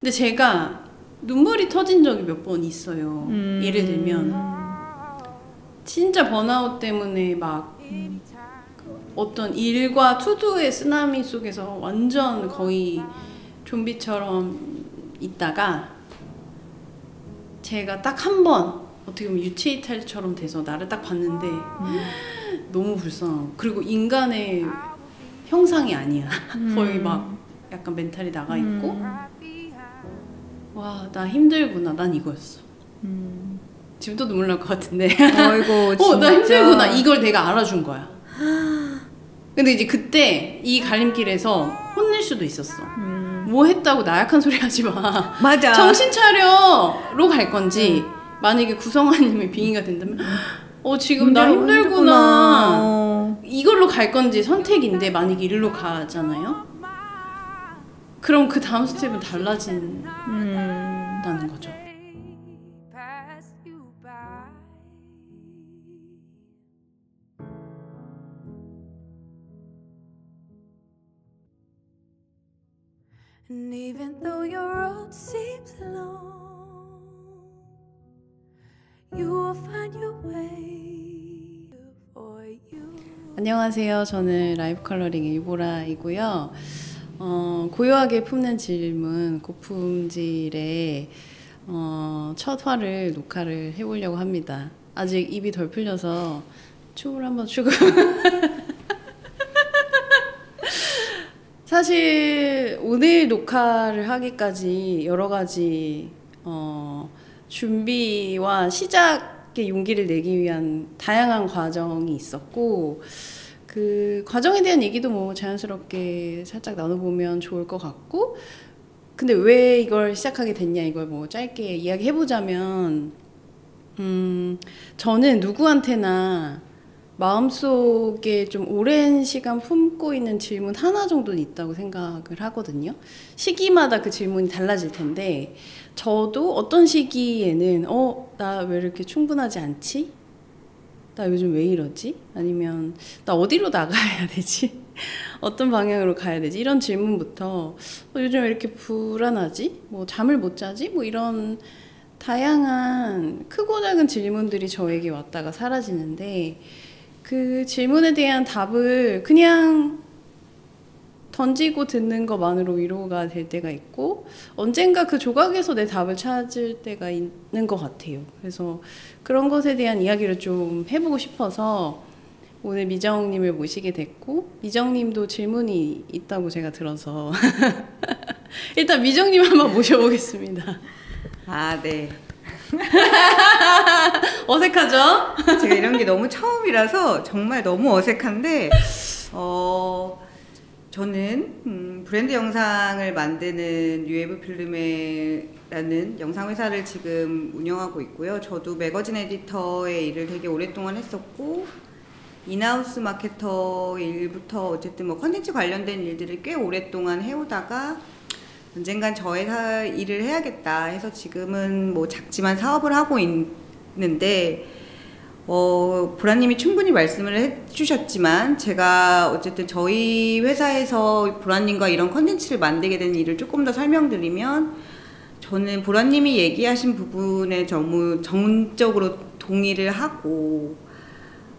근데 제가 눈물이 터진 적이 몇 번 있어요. 예를 들면 진짜 번아웃 때문에 막 어떤 일과 투두의 쓰나미 속에서 완전 거의 좀비처럼 있다가 제가 딱 한 번 어떻게 보면 유체이탈처럼 돼서 나를 딱 봤는데 너무 불쌍하고, 그리고 인간의 형상이 아니야. 거의 막 약간 멘탈이 나가 있고 와, 나 힘들구나, 난 이거였어. 지금 또 눈물 날 것 같은데. 아이고, 진짜. 나 힘들구나, 이걸 내가 알아준 거야. 근데 이제 그때 이 갈림길에서 혼낼 수도 있었어. 뭐 했다고 나약한 소리 하지 마. 맞아. 정신 차려로 갈 건지, 만약에 구성아님의 빙의가 된다면 지금 나 힘들구나 이걸로 갈 건지 선택인데, 만약에 이리로 가잖아요? 그럼 그 다음 스텝은 달라진다는 거죠. And even though your road seems long, you will find your way for you. 안녕하세요. 저는 라이브 컬러링의 유보라이고요. 고요하게 품는 질문 고품질의 첫 화를 녹화를 해보려고 합니다. 아직 입이 덜 풀려서 춤을 한번 추고 사실 오늘 녹화를 하기까지 여러 가지 준비와 시작의 용기를 내기 위한 다양한 과정이 있었고, 그 과정에 대한 얘기도 뭐 자연스럽게 살짝 나눠보면 좋을 것 같고, 근데 왜 이걸 시작하게 됐냐, 이걸 뭐 짧게 이야기해보자면, 저는 누구한테나 마음속에 좀 오랜 시간 품고 있는 질문 하나 정도는 있다고 생각을 하거든요. 시기마다 그 질문이 달라질 텐데, 저도 어떤 시기에는 나 왜 이렇게 충분하지 않지? 나 요즘 왜 이러지? 아니면 나 어디로 나가야 되지? 어떤 방향으로 가야 되지? 이런 질문부터 요즘 왜 이렇게 불안하지? 뭐 잠을 못 자지? 뭐 이런 다양한 크고 작은 질문들이 저에게 왔다가 사라지는데, 그 질문에 대한 답을 그냥 던지고 듣는 것만으로 위로가 될 때가 있고, 언젠가 그 조각에서 내 답을 찾을 때가 있는 것 같아요. 그래서 그런 것에 대한 이야기를 좀 해보고 싶어서 오늘 미정님을 모시게 됐고, 미정님도 질문이 있다고 제가 들어서 일단 미정님 한번 모셔보겠습니다. 아, 네. 어색하죠? 제가 이런 게 너무 처음이라서 정말 너무 어색한데, 저는 브랜드 영상을 만드는 UF 필름이라는 영상 회사를 지금 운영하고 있고요. 저도 매거진 에디터의 일을 되게 오랫동안 했었고, 인하우스 마케터 일부터 어쨌든 뭐 컨텐츠 관련된 일들을 꽤 오랫동안 해오다가 언젠간 저 회사 일을 해야겠다 해서 지금은 뭐 작지만 사업을 하고 있는데, 보라님이 충분히 말씀을 해주셨지만, 제가 어쨌든 저희 회사에서 보라님과 이런 컨텐츠를 만들게 된 일을 조금 더 설명드리면, 저는 보라님이 얘기하신 부분에 너무 전적으로 동의를 하고,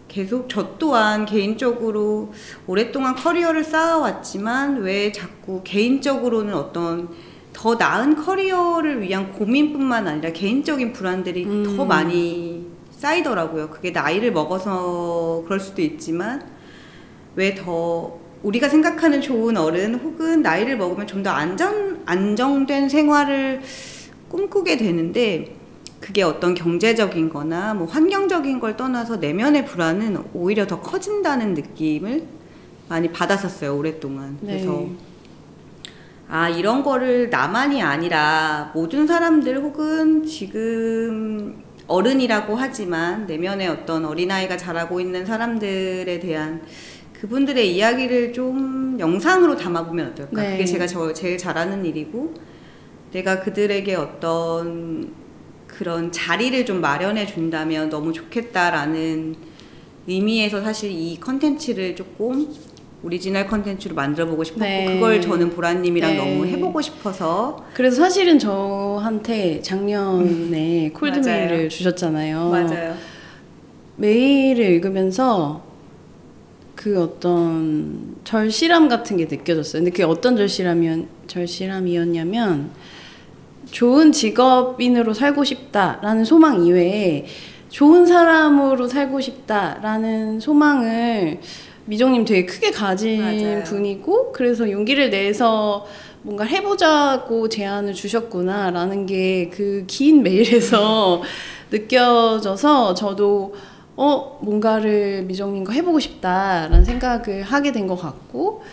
계속 저 또한 개인적으로 오랫동안 커리어를 쌓아왔지만 왜 자꾸 개인적으로는 어떤 더 나은 커리어를 위한 고민뿐만 아니라 개인적인 불안들이 더 많이 쌓이더라고요. 그게 나이를 먹어서 그럴 수도 있지만, 왜 더 우리가 생각하는 좋은 어른 혹은 나이를 먹으면 좀 더 안정된 생활을 꿈꾸게 되는데, 그게 어떤 경제적인 거나 뭐 환경적인 걸 떠나서 내면의 불안은 오히려 더 커진다는 느낌을 많이 받았었어요, 오랫동안. 네. 그래서 이런 거를 나만이 아니라 모든 사람들 혹은 지금 어른이라고 하지만 내면에 어떤 어린아이가 자라고 있는 사람들에 대한 그분들의 이야기를 좀 영상으로 담아보면 어떨까. 네. 그게 제가 제일 잘하는 일이고, 내가 그들에게 어떤 그런 자리를 좀 마련해 준다면 너무 좋겠다라는 의미에서 사실 이 컨텐츠를 조금 오리지널 컨텐츠로 만들어보고 싶었고 네. 그걸 저는 보라님이랑 네. 너무 해보고 싶어서 그래서 사실은 저한테 작년에 콜드메일을 맞아요. 주셨잖아요. 맞아요. 메일을 읽으면서 그 어떤 절실함 같은 게 느껴졌어요. 근데 그게 어떤 절실함이었냐면 좋은 직업인으로 살고 싶다라는 소망 이외에 좋은 사람으로 살고 싶다라는 소망을 미정님 되게 크게 가진 맞아요. 분이고 그래서 용기를 내서 뭔가 해보자고 제안을 주셨구나라는 게 그 긴 메일에서 느껴져서 저도 뭔가를 미정님과 해보고 싶다라는 생각을 하게 된 것 같고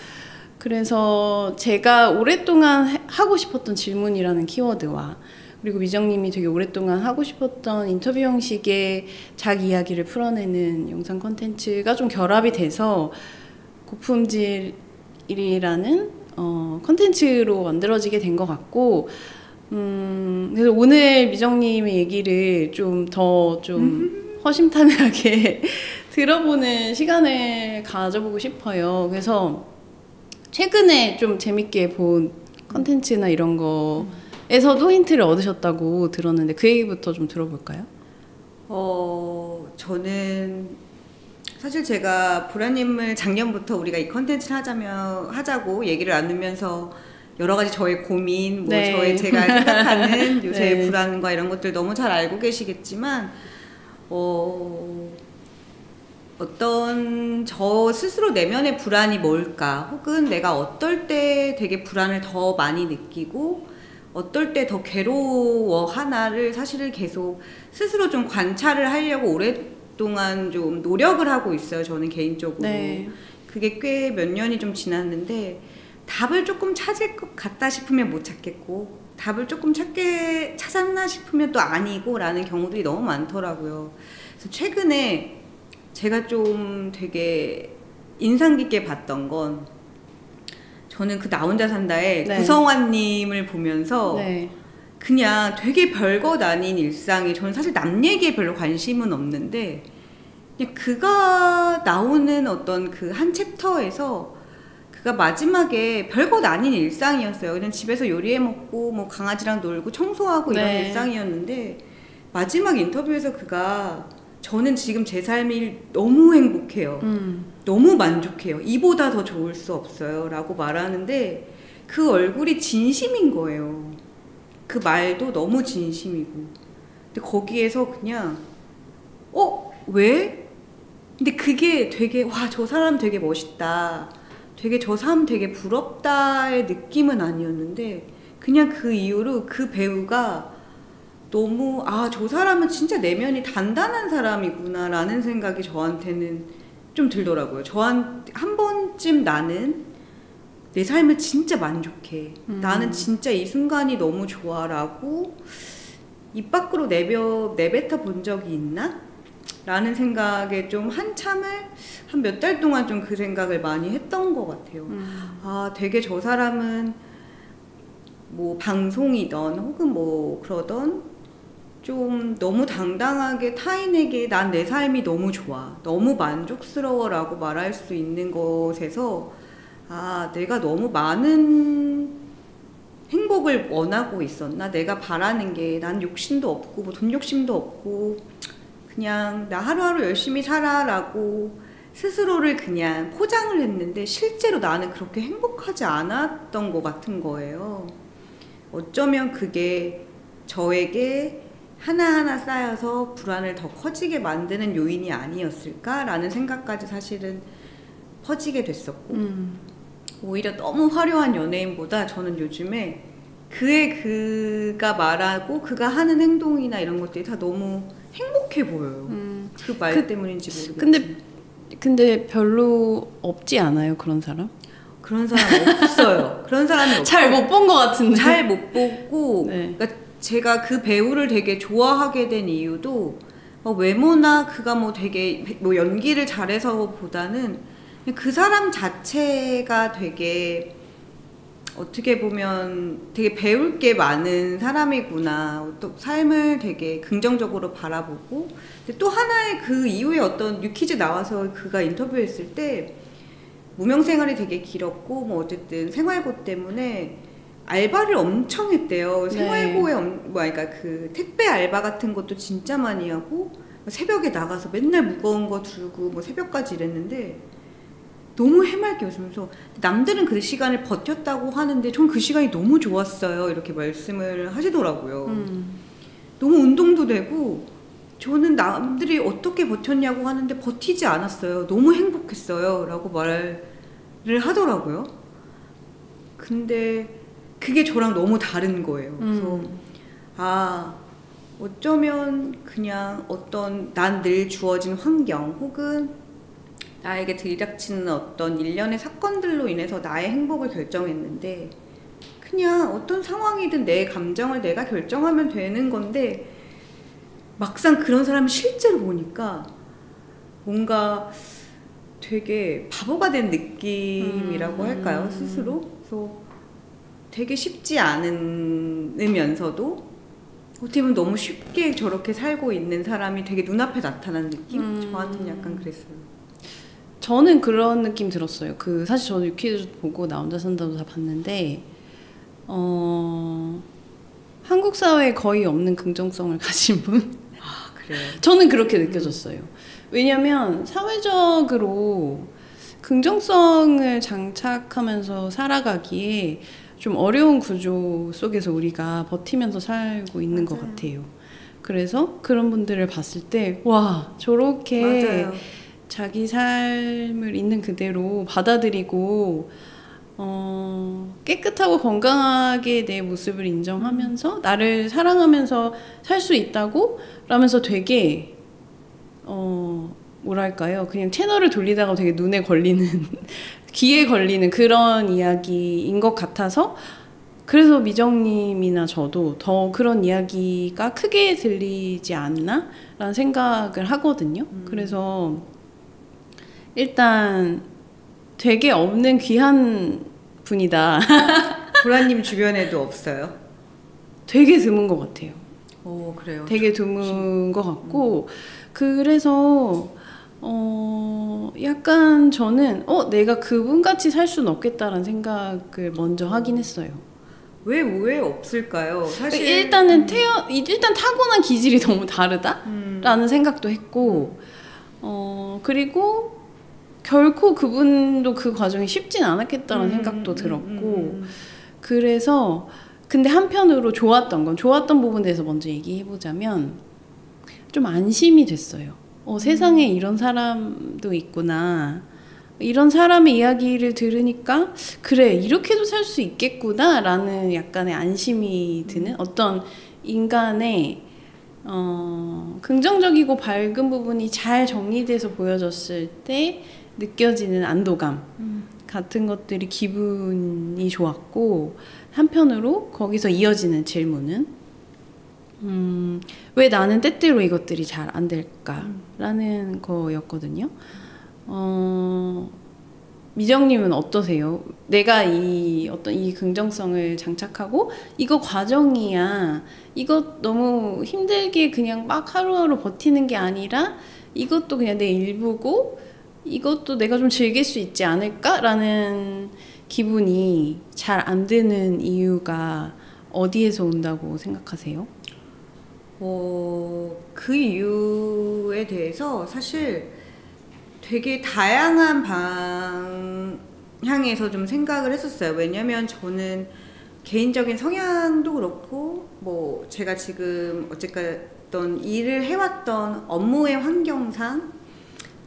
그래서 제가 오랫동안 하고 싶었던 질문이라는 키워드와 그리고 미정님이 되게 오랫동안 하고 싶었던 인터뷰 형식의 자기 이야기를 풀어내는 영상 콘텐츠가 좀 결합이 돼서 고품질이라는 콘텐츠로 만들어지게 된 것 같고 그래서 오늘 미정님의 얘기를 좀 더 좀 허심탄회하게 들어보는 시간을 가져보고 싶어요. 그래서 최근에 좀 재밌게 본 콘텐츠나 이런 거에서도 힌트를 얻으셨다고 들었는데 그 얘기부터 좀 들어볼까요? 저는 사실 제가 보라님을 작년부터 우리가 이 컨텐츠를 하자고 얘기를 나누면서 여러 가지 저의 고민, 네. 제가 생각하는 요새 네. 불안과 이런 것들 너무 잘 알고 계시겠지만 어떤 저 스스로 내면의 불안이 뭘까? 혹은 내가 어떨 때 되게 불안을 더 많이 느끼고 어떨 때 더 괴로워 하나를 사실은 계속 스스로 좀 관찰을 하려고 오랫동안 좀 노력을 하고 있어요. 저는 개인적으로. 네. 그게 꽤 몇 년이 좀 지났는데 답을 조금 찾을 것 같다 싶으면 못 찾겠고 답을 조금 찾았나 싶으면 또 아니고 라는 경우들이 너무 많더라고요. 그래서 최근에 제가 좀 되게 인상 깊게 봤던 건 저는 그 나 혼자 산다의 네. 구성환님을 보면서 네. 그냥 되게 별것 아닌 일상이 저는 사실 남 얘기에 별로 관심은 없는데 그냥 그가 나오는 어떤 그 한 챕터에서 그가 마지막에 별것 아닌 일상이었어요. 그냥 집에서 요리해 먹고 뭐 강아지랑 놀고 청소하고 이런 네. 일상이었는데 마지막 인터뷰에서 그가 저는 지금 제 삶이 너무 행복해요. 너무 만족해요. 이보다 더 좋을 수 없어요. 라고 말하는데 그 얼굴이 진심인 거예요. 그 말도 너무 진심이고. 근데 거기에서 그냥 왜? 근데 그게 되게 와, 저 사람 되게 멋있다. 되게 저 사람 되게 부럽다의 느낌은 아니었는데 그냥 그 이후로 그 배우가 너무 저 사람은 진짜 내면이 단단한 사람이구나 라는 생각이 저한테는 좀 들더라고요. 한 번쯤 나는 내 삶을 진짜 만족해. 나는 진짜 이 순간이 너무 좋아 라고 입 밖으로 내뱉어 본 적이 있나? 라는 생각에 좀 한참을 한 몇 달 동안 좀 그 생각을 많이 했던 것 같아요. 되게 저 사람은 뭐 방송이던 혹은 뭐 그러던 좀 너무 당당하게 타인에게 난 내 삶이 너무 좋아, 너무 만족스러워 라고 말할 수 있는 것에서 내가 너무 많은 행복을 원하고 있었나? 내가 바라는 게 난 욕심도 없고 뭐 돈 욕심도 없고 그냥 나 하루하루 열심히 살아 라고 스스로를 그냥 포장을 했는데 실제로 나는 그렇게 행복하지 않았던 것 같은 거예요. 어쩌면 그게 저에게 하나하나 쌓여서 불안을 더 커지게 만드는 요인이 아니었을까라는 생각까지 사실은 퍼지게 됐었고 오히려 너무 화려한 연예인보다 저는 요즘에 그가 말하고 그가 하는 행동이나 이런 것들이 다 너무 행복해 보여요. 그 말 때문인지 모르겠지만. 근데 별로 없지 않아요, 그런 사람? 그런 사람 없어요. 그런 사람이 없어요. 잘 못 본 것 같은데. 잘 못 보고 네. 그러니까 제가 그 배우를 되게 좋아하게 된 이유도 외모나 그가 뭐 되게 뭐 연기를 잘해서보다는 그 사람 자체가 되게 어떻게 보면 되게 배울 게 많은 사람이구나. 또 삶을 되게 긍정적으로 바라보고 또 하나의 그 이후에 어떤 뉴키즈 나와서 그가 인터뷰했을 때 무명 생활이 되게 길었고 뭐 어쨌든 생활고 때문에 알바를 엄청 했대요. 생활고에 그러니까 그 택배 알바 같은 것도 진짜 많이 하고 새벽에 나가서 맨날 무거운 거 들고 뭐 새벽까지 일했는데 너무 해맑게 웃으면서 남들은 그 시간을 버텼다고 하는데 전 그 시간이 너무 좋았어요. 이렇게 말씀을 하시더라고요. 너무 운동도 되고 저는 남들이 어떻게 버텼냐고 하는데 버티지 않았어요. 너무 행복했어요. 라고 말을 하더라고요. 근데 그게 저랑 너무 다른 거예요. 그래서 어쩌면 그냥 어떤 난 늘 주어진 환경 혹은 나에게 들이닥치는 어떤 일련의 사건들로 인해서 나의 행복을 결정했는데 그냥 어떤 상황이든 내 감정을 내가 결정하면 되는 건데 막상 그런 사람을 실제로 보니까 뭔가 되게 바보가 된 느낌이라고 할까요? 스스로? 그래서 되게 쉽지 않으면서도 어떻게 보면 너무 쉽게 저렇게 살고 있는 사람이 되게 눈앞에 나타나는 느낌? 저한테는 약간 그랬어요. 저는 그런 느낌 들었어요. 사실 저는 유퀴즈 보고 나 혼자 산다도 다 봤는데 한국 사회에 거의 없는 긍정성을 가진 분? 그래요? 저는 그렇게 느껴졌어요. 왜냐면 사회적으로 긍정성을 장착하면서 살아가기에 좀 어려운 구조 속에서 우리가 버티면서 살고 있는 것 같아요. 그래서 그런 분들을 봤을 때 와 저렇게 자기 삶을 있는 그대로 받아들이고 깨끗하고 건강하게 내 모습을 인정하면서 나를 사랑하면서 살 수 있다고 라면서 되게 뭐랄까요 그냥 채널을 돌리다가 되게 눈에 걸리는 귀에 걸리는 그런 이야기인 것 같아서 그래서 미정님이나 저도 더 그런 이야기가 크게 들리지 않나? 라는 생각을 하거든요. 그래서 일단 되게 없는 귀한 분이다. 보라님 주변에도 없어요? 되게 드문 것 같아요. 그래요? 되게 드문 것 같고 그래서 약간 저는 내가 그분같이 살 수는 없겠다라는 생각을 먼저 하긴 했어요. 왜 없을까요? 사실 일단은 일단 타고난 기질이 너무 다르다라는 생각도 했고 그리고 결코 그분도 그 과정이 쉽진 않았겠다는 생각도 들었고 그래서 근데 한편으로 좋았던 부분에 대해서 먼저 얘기해보자면 좀 안심이 됐어요. 세상에 이런 사람도 있구나. 이런 사람의 이야기를 들으니까 그래 이렇게도 살 수 있겠구나 라는 약간의 안심이 드는 어떤 인간의 긍정적이고 밝은 부분이 잘 정리돼서 보여졌을 때 느껴지는 안도감 같은 것들이 기분이 좋았고 한편으로 거기서 이어지는 질문은 왜 나는 때때로 이것들이 잘 안 될까라는 거였거든요. 미정님은 어떠세요? 내가 이 긍정성을 장착하고 이거 과정이야. 이것 너무 힘들게 그냥 막 하루하루 버티는 게 아니라 이것도 그냥 내 일부고 이것도 내가 좀 즐길 수 있지 않을까라는 기분이 잘 안 드는 이유가 어디에서 온다고 생각하세요? 그 이유에 대해서 사실 되게 다양한 방향에서 좀 생각을 했었어요. 왜냐면 저는 개인적인 성향도 그렇고 뭐 제가 지금 어쨌든 일을 해왔던 업무의 환경상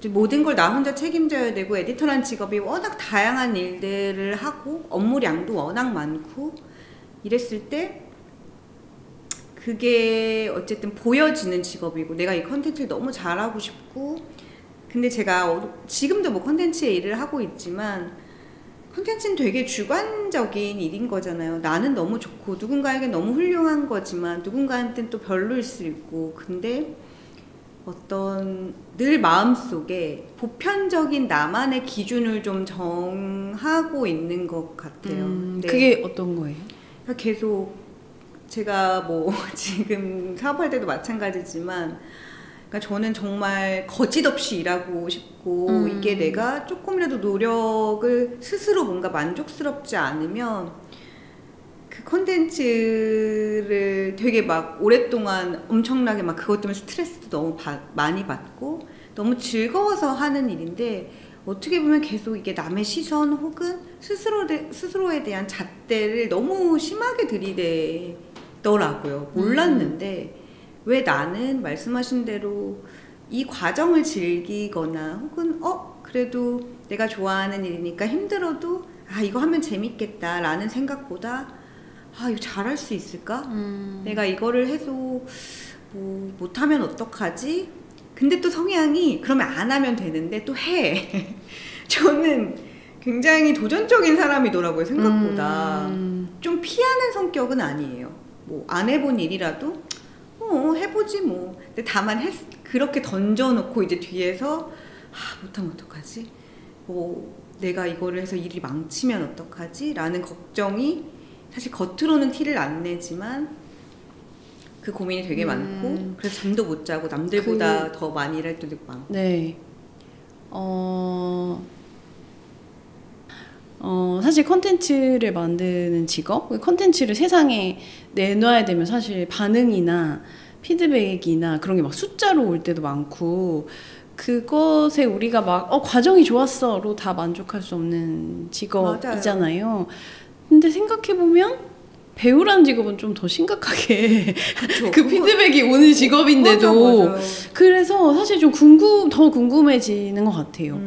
모든 걸 나 혼자 책임져야 되고 에디터란 직업이 워낙 다양한 일들을 하고 업무량도 워낙 많고 이랬을 때 그게 어쨌든 보여지는 직업이고 내가 이 컨텐츠를 너무 잘하고 싶고 근데 제가 지금도 뭐 컨텐츠에 일을 하고 있지만 컨텐츠는 되게 주관적인 일인 거잖아요. 나는 너무 좋고 누군가에게 너무 훌륭한 거지만 누군가한테는 또 별로일 수 있고 근데 늘 마음속에 보편적인 나만의 기준을 좀 정하고 있는 것 같아요. 네. 그게 어떤 거예요? 계속 제가 뭐 지금 사업할 때도 마찬가지지만 그러니까 저는 정말 거짓없이 일하고 싶고 이게 내가 조금이라도 노력을 스스로 뭔가 만족스럽지 않으면 그 콘텐츠를 되게 막 오랫동안 엄청나게 막 그것 때문에 스트레스도 너무 많이 받고 너무 즐거워서 하는 일인데 어떻게 보면 계속 이게 남의 시선 혹은 스스로에 대한 잣대를 너무 심하게 들이대더라고요. 몰랐는데 왜 나는 말씀하신 대로 이 과정을 즐기거나 혹은 그래도 내가 좋아하는 일이니까 힘들어도 이거 하면 재밌겠다라는 생각보다 이거 잘할 수 있을까? 내가 이거를 해서 뭐 못하면 어떡하지? 근데 또 성향이 그러면 안 하면 되는데 또 해. 저는 굉장히 도전적인 사람이더라고요, 생각보다. 좀 피하는 성격은 아니에요. 뭐 안 해본 일이라도 해보지 뭐. 근데 다만 그렇게 던져놓고 이제 뒤에서 못하면 어떡하지? 뭐 내가 이거를 해서 일이 망치면 어떡하지? 라는 걱정이 사실 겉으로는 티를 안 내지만 그 고민이 되게 많고 그래서 잠도 못 자고 남들보다 더 많이 일할 때도 많고. 네. 사실 컨텐츠를 만드는 직업, 컨텐츠를 세상에 내놔야 되면 사실 반응이나 피드백이나 그런 게 막 숫자로 올 때도 많고 그것에 우리가 막 과정이 좋았어로 다 만족할 수 없는 직업이잖아요. 맞아요. 근데 생각해보면 배우라는 직업은 좀 더 심각하게 그 피드백이 오는 직업인데도 맞아. 그래서 사실 좀 더 궁금해지는 것 같아요.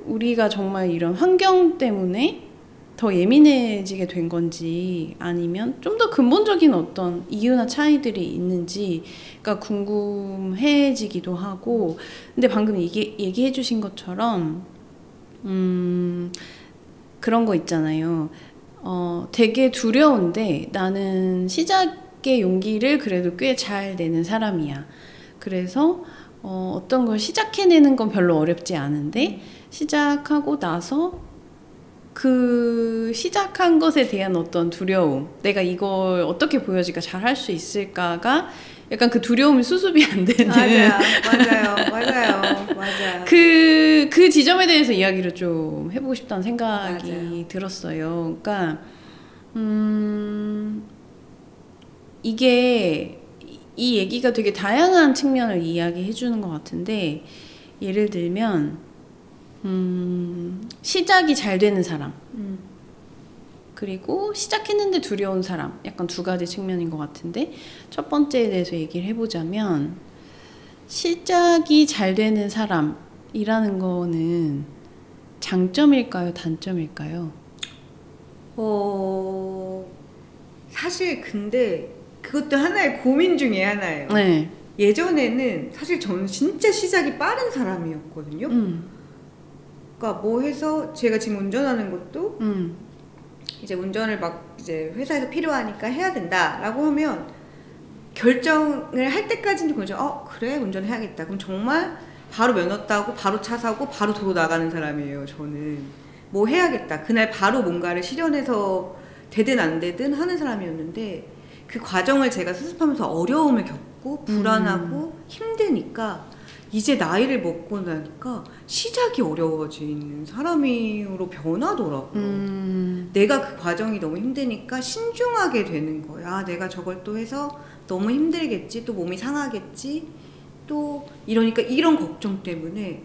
우리가 정말 이런 환경 때문에 더 예민해지게 된 건지 아니면 좀 더 근본적인 어떤 이유나 차이들이 있는지가 궁금해지기도 하고 근데 방금 얘기해 주신 것처럼 그런 거 있잖아요. 되게 두려운데 나는 시작의 용기를 그래도 꽤 잘 내는 사람이야. 그래서 어떤 걸 시작해내는 건 별로 어렵지 않은데 시작하고 나서 그 시작한 것에 대한 어떤 두려움, 내가 이걸 어떻게 보여질까, 잘 할 수 있을까가 약간 그 두려움이 수습이 안 되는 맞아요. 그 지점에 대해서 이야기를 좀 해보고 싶다는 생각이 맞아요. 들었어요. 그러니까 이게 이 얘기가 되게 다양한 측면을 이야기해 주는 것 같은데 예를 들면 시작이 잘 되는 사람 그리고 시작했는데 두려운 사람 약간 두 가지 측면인 것 같은데 첫 번째에 대해서 얘기를 해보자면 시작이 잘 되는 사람이라는 거는 장점일까요? 단점일까요? 사실 근데 그것도 하나의 고민 중에 하나예요. 네. 예전에는 사실 저는 진짜 시작이 빠른 사람이었거든요. 그러니까 뭐 해서 제가 지금 운전하는 것도 이제 운전을 막 이제 회사에서 필요하니까 해야 된다라고 하면 결정을 할 때까지는 그죠. 그래 운전해야겠다. 그럼 정말 바로 면허 따고 바로 차 사고 바로 도로 나가는 사람이에요. 저는 뭐 해야겠다. 그날 바로 뭔가를 실현해서 되든 안 되든 하는 사람이었는데 그 과정을 제가 수습하면서 어려움을 겪고 불안하고 힘드니까 이제 나이를 먹고 나니까 시작이 어려워지는 사람으로 변하더라고요. 내가 그 과정이 너무 힘드니까 신중하게 되는 거야. 내가 저걸 또 해서 너무 힘들겠지, 또 몸이 상하겠지, 또 이러니까 이런 걱정 때문에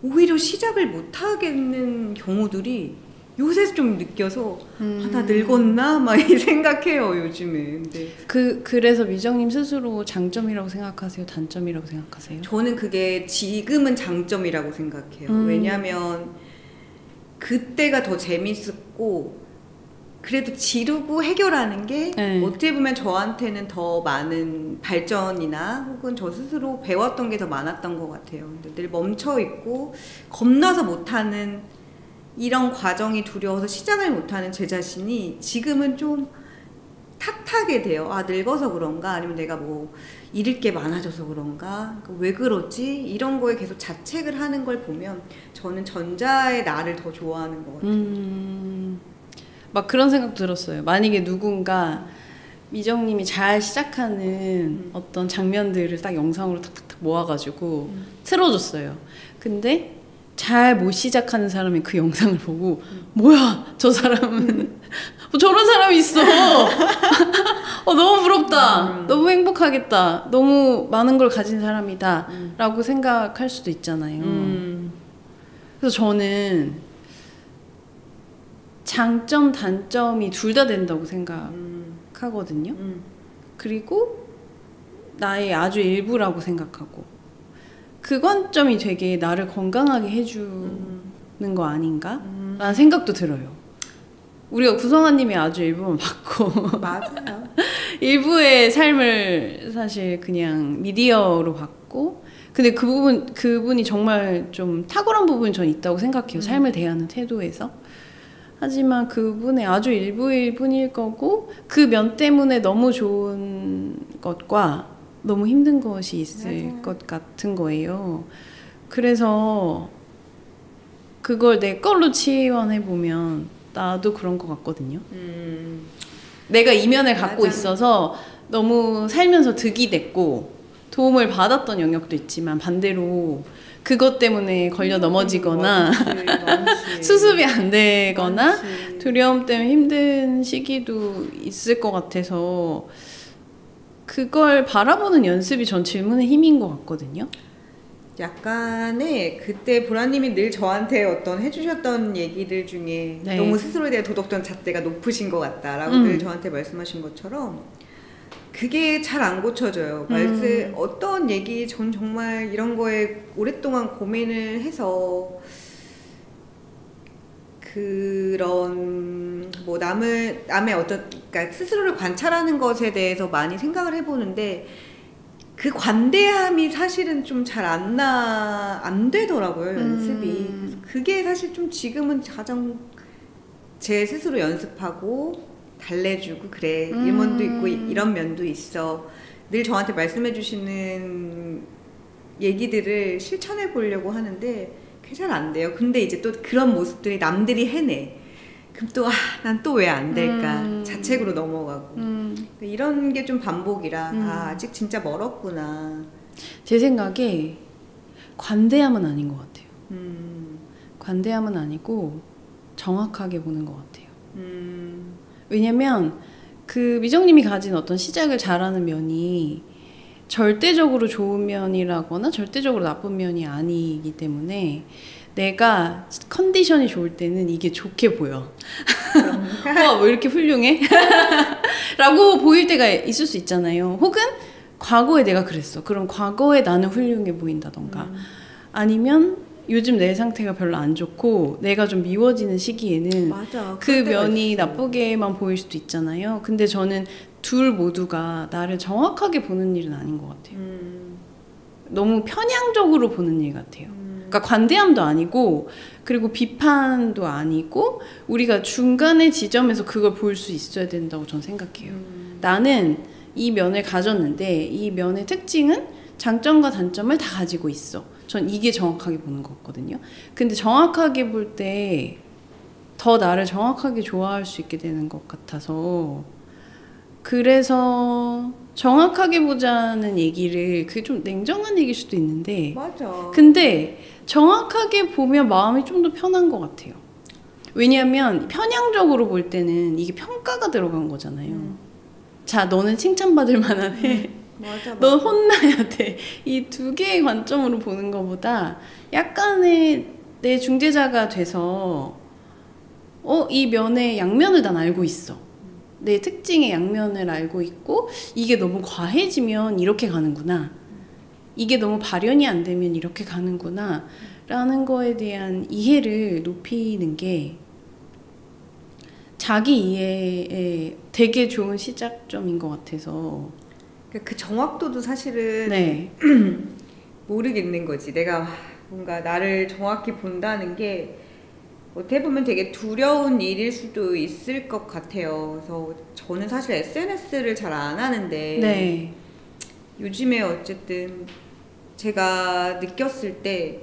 오히려 시작을 못 하겠는 경우들이 요새 좀 느껴서 나 늙었나? 막 이 생각해요 요즘에. 근데 그래서 미정님 스스로 장점이라고 생각하세요? 단점이라고 생각하세요? 저는 그게 지금은 장점이라고 생각해요. 왜냐하면 그때가 더 재밌었고 그래도 지르고 해결하는 게 어떻게 보면 저한테는 더 많은 발전이나 혹은 저 스스로 배웠던 게 더 많았던 것 같아요. 근데 늘 멈춰있고 겁나서 못하는 이런 과정이 두려워서 시작을 못하는 제 자신이 지금은 좀 탓하게 돼요. 늙어서 그런가? 아니면 내가 뭐 잃을 게 많아져서 그런가? 왜 그러지? 이런 거에 계속 자책을 하는 걸 보면 저는 전자의 나를 더 좋아하는 것 같아요. 막 그런 생각 들었어요. 만약에 누군가 미정님이 잘 시작하는 어떤 장면들을 딱 영상으로 탁탁탁 모아가지고 틀어줬어요. 근데 잘 못 시작하는 사람이 그 영상을 보고 뭐야 저 사람은 뭐 저런 사람이 있어. 너무 부럽다. 너무 행복하겠다. 너무 많은 걸 가진 사람이다. 라고 생각할 수도 있잖아요. 그래서 저는 장점 단점이 둘 다 된다고 생각하거든요. 그리고 나의 아주 일부라고 생각하고 그 관점이 되게 나를 건강하게 해주는 거 아닌가? 라는 생각도 들어요. 우리가 구성아님이 아주 일부만 봤고 맞아요. 일부의 삶을 사실 그냥 미디어로 봤고 근데 그분이 정말 좀 탁월한 부분이 전 있다고 생각해요. 삶을 대하는 태도에서. 하지만 그분의 아주 일부일 뿐일 거고 그 면 때문에 너무 좋은 것과 너무 힘든 것이 있을 맞아요. 것 같은 거예요. 그래서 그걸 내 걸로 치환해보면 나도 그런 것 같거든요. 내가 이면을 갖고 맞아. 있어서 너무 살면서 득이 됐고 도움을 받았던 영역도 있지만 반대로 그것 때문에 걸려 넘어지거나 많지. 수습이 안 되거나 많지. 두려움 때문에 힘든 시기도 있을 것 같아서 그걸 바라보는 연습이 전 질문의 힘인 것 같거든요. 약간의 그때 보라님이 늘 저한테 어떤 해주셨던 얘기들 중에 네. 너무 스스로에 대한 도덕적 잣대가 높으신 것 같다라고 늘 저한테 말씀하신 것처럼 그게 잘 안 고쳐져요. 어떤 얘기 전 정말 이런 거에 오랫동안 고민을 해서 그런 뭐 남의 어떤 그러니까 스스로를 관찰하는 것에 대해서 많이 생각을 해보는데 그 관대함이 사실은 좀 잘 안 되더라고요, 연습이. 그래서 그게 사실 좀 지금은 가장 제 스스로 연습하고 달래주고 그래 이 면도 있고 이런 면도 있어 늘 저한테 말씀해 주시는 얘기들을 실천해 보려고 하는데 그게 잘 안 돼요. 근데 이제 또 그런 모습들이 남들이 해내. 그럼 또 난 또 왜 안 될까 자책으로 넘어가고 이런 게 좀 반복이라 아직 진짜 멀었구나. 제 생각에 관대함은 아닌 것 같아요. 관대함은 아니고 정확하게 보는 것 같아요. 왜냐면 그 미정님이 가진 어떤 시작을 잘하는 면이 절대적으로 좋은 면이라거나 절대적으로 나쁜 면이 아니기 때문에 내가 컨디션이 좋을 때는 이게 좋게 보여. 와, 왜 이렇게 훌륭해? 라고 보일 때가 있을 수 있잖아요. 혹은 과거에 내가 그랬어. 그럼 과거에 나는 훌륭해 보인다던가. 아니면 요즘 내 상태가 별로 안 좋고 내가 좀 미워지는 시기에는 맞아, 그 그럴 때가 면이 있어. 나쁘게만 보일 수도 있잖아요. 근데 저는 둘 모두가 나를 정확하게 보는 일은 아닌 것 같아요. 너무 편향적으로 보는 일 같아요. 그러니까 관대함도 아니고 그리고 비판도 아니고 우리가 중간의 지점에서 그걸 볼 수 있어야 된다고 저는 생각해요. 나는 이 면을 가졌는데 이 면의 특징은 장점과 단점을 다 가지고 있어. 전 이게 정확하게 보는 것 같거든요. 근데 정확하게 볼 때 더 나를 정확하게 좋아할 수 있게 되는 것 같아서 그래서 정확하게 보자는 얘기를 그게 좀 냉정한 얘기일 수도 있는데 맞아. 근데 정확하게 보면 마음이 좀 더 편한 것 같아요. 왜냐하면 편향적으로 볼 때는 이게 평가가 들어간 거잖아요. 자, 너는 칭찬받을 만하네. 맞아. 넌 혼나야 돼. 이 두 개의 관점으로 보는 것보다 약간의 내 중재자가 돼서 이 면의 양면을 난 알고 있어. 내 특징의 양면을 알고 있고 이게 너무 과해지면 이렇게 가는구나. 이게 너무 발현이 안 되면 이렇게 가는구나. 라는 거에 대한 이해를 높이는 게 자기 이해에 되게 좋은 시작점인 것 같아서 그 정확도도 사실은 네. 모르겠는 거지. 내가 뭔가 나를 정확히 본다는 게 어떻게 보면 되게 두려운 일일 수도 있을 것 같아요. 그래서 저는 사실 SNS를 잘 안 하는데 네. 요즘에 어쨌든 제가 느꼈을 때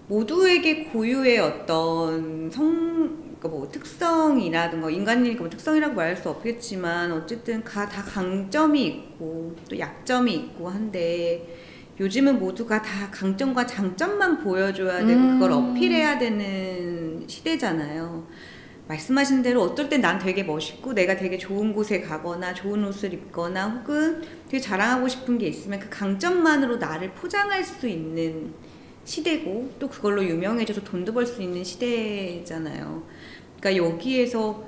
모두에게 고유의 어떤 그러니까 뭐 특성이라든가 인간이니까 뭐 특성이라고 말할 수 없겠지만 어쨌든 다 강점이 있고 또 약점이 있고 한데 요즘은 모두가 다 강점과 장점만 보여줘야 되고 그걸 어필해야 되는 시대잖아요. 말씀하신 대로 어떨 땐 난 되게 멋있고 내가 되게 좋은 곳에 가거나 좋은 옷을 입거나 혹은 되게 자랑하고 싶은 게 있으면 그 강점만으로 나를 포장할 수 있는 시대고 또 그걸로 유명해져서 돈도 벌 수 있는 시대잖아요. 그러니까 여기에서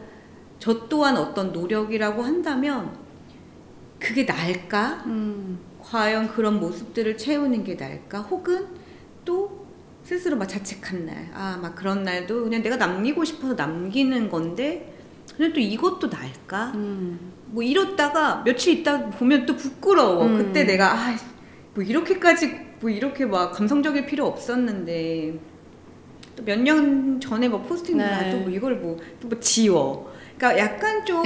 저 또한 어떤 노력이라고 한다면 그게 나을까? 과연 그런 모습들을 채우는 게 나을까? 혹은 또 스스로 막 자책한 날, 막 그런 날도 그냥 내가 남기고 싶어서 남기는 건데 그냥 또 이것도 나을까? 뭐 이렇다가 며칠 있다 보면 또 부끄러워. 그때 내가 뭐 이렇게까지 뭐 이렇게 막 감성적일 필요 없었는데 또 몇 년 전에 뭐 포스팅 봐도 뭐 이걸 뭐 지워. 그러니까 약간 좀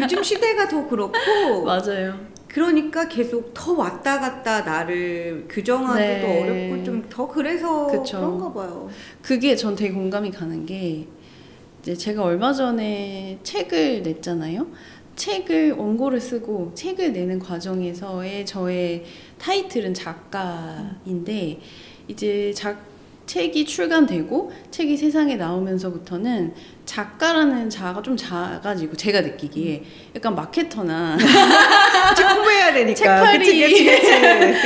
요즘 시대가 더 그렇고 맞아요. 그러니까 계속 더 왔다 갔다 나를 규정하기도 어렵고 좀 더 그래서 그쵸. 그런가 봐요. 그게 전 되게 공감이 가는 게 이제 제가 얼마 전에 책을 냈잖아요. 책을 원고를 쓰고 책을 내는 과정에서의 저의 타이틀은 작가인데 이제 책이 출간되고 책이 세상에 나오면서부터는 작가라는 자아가 좀 작아지고 제가 느끼기에 약간 마케터나 책 홍보해야 되니까 책팔이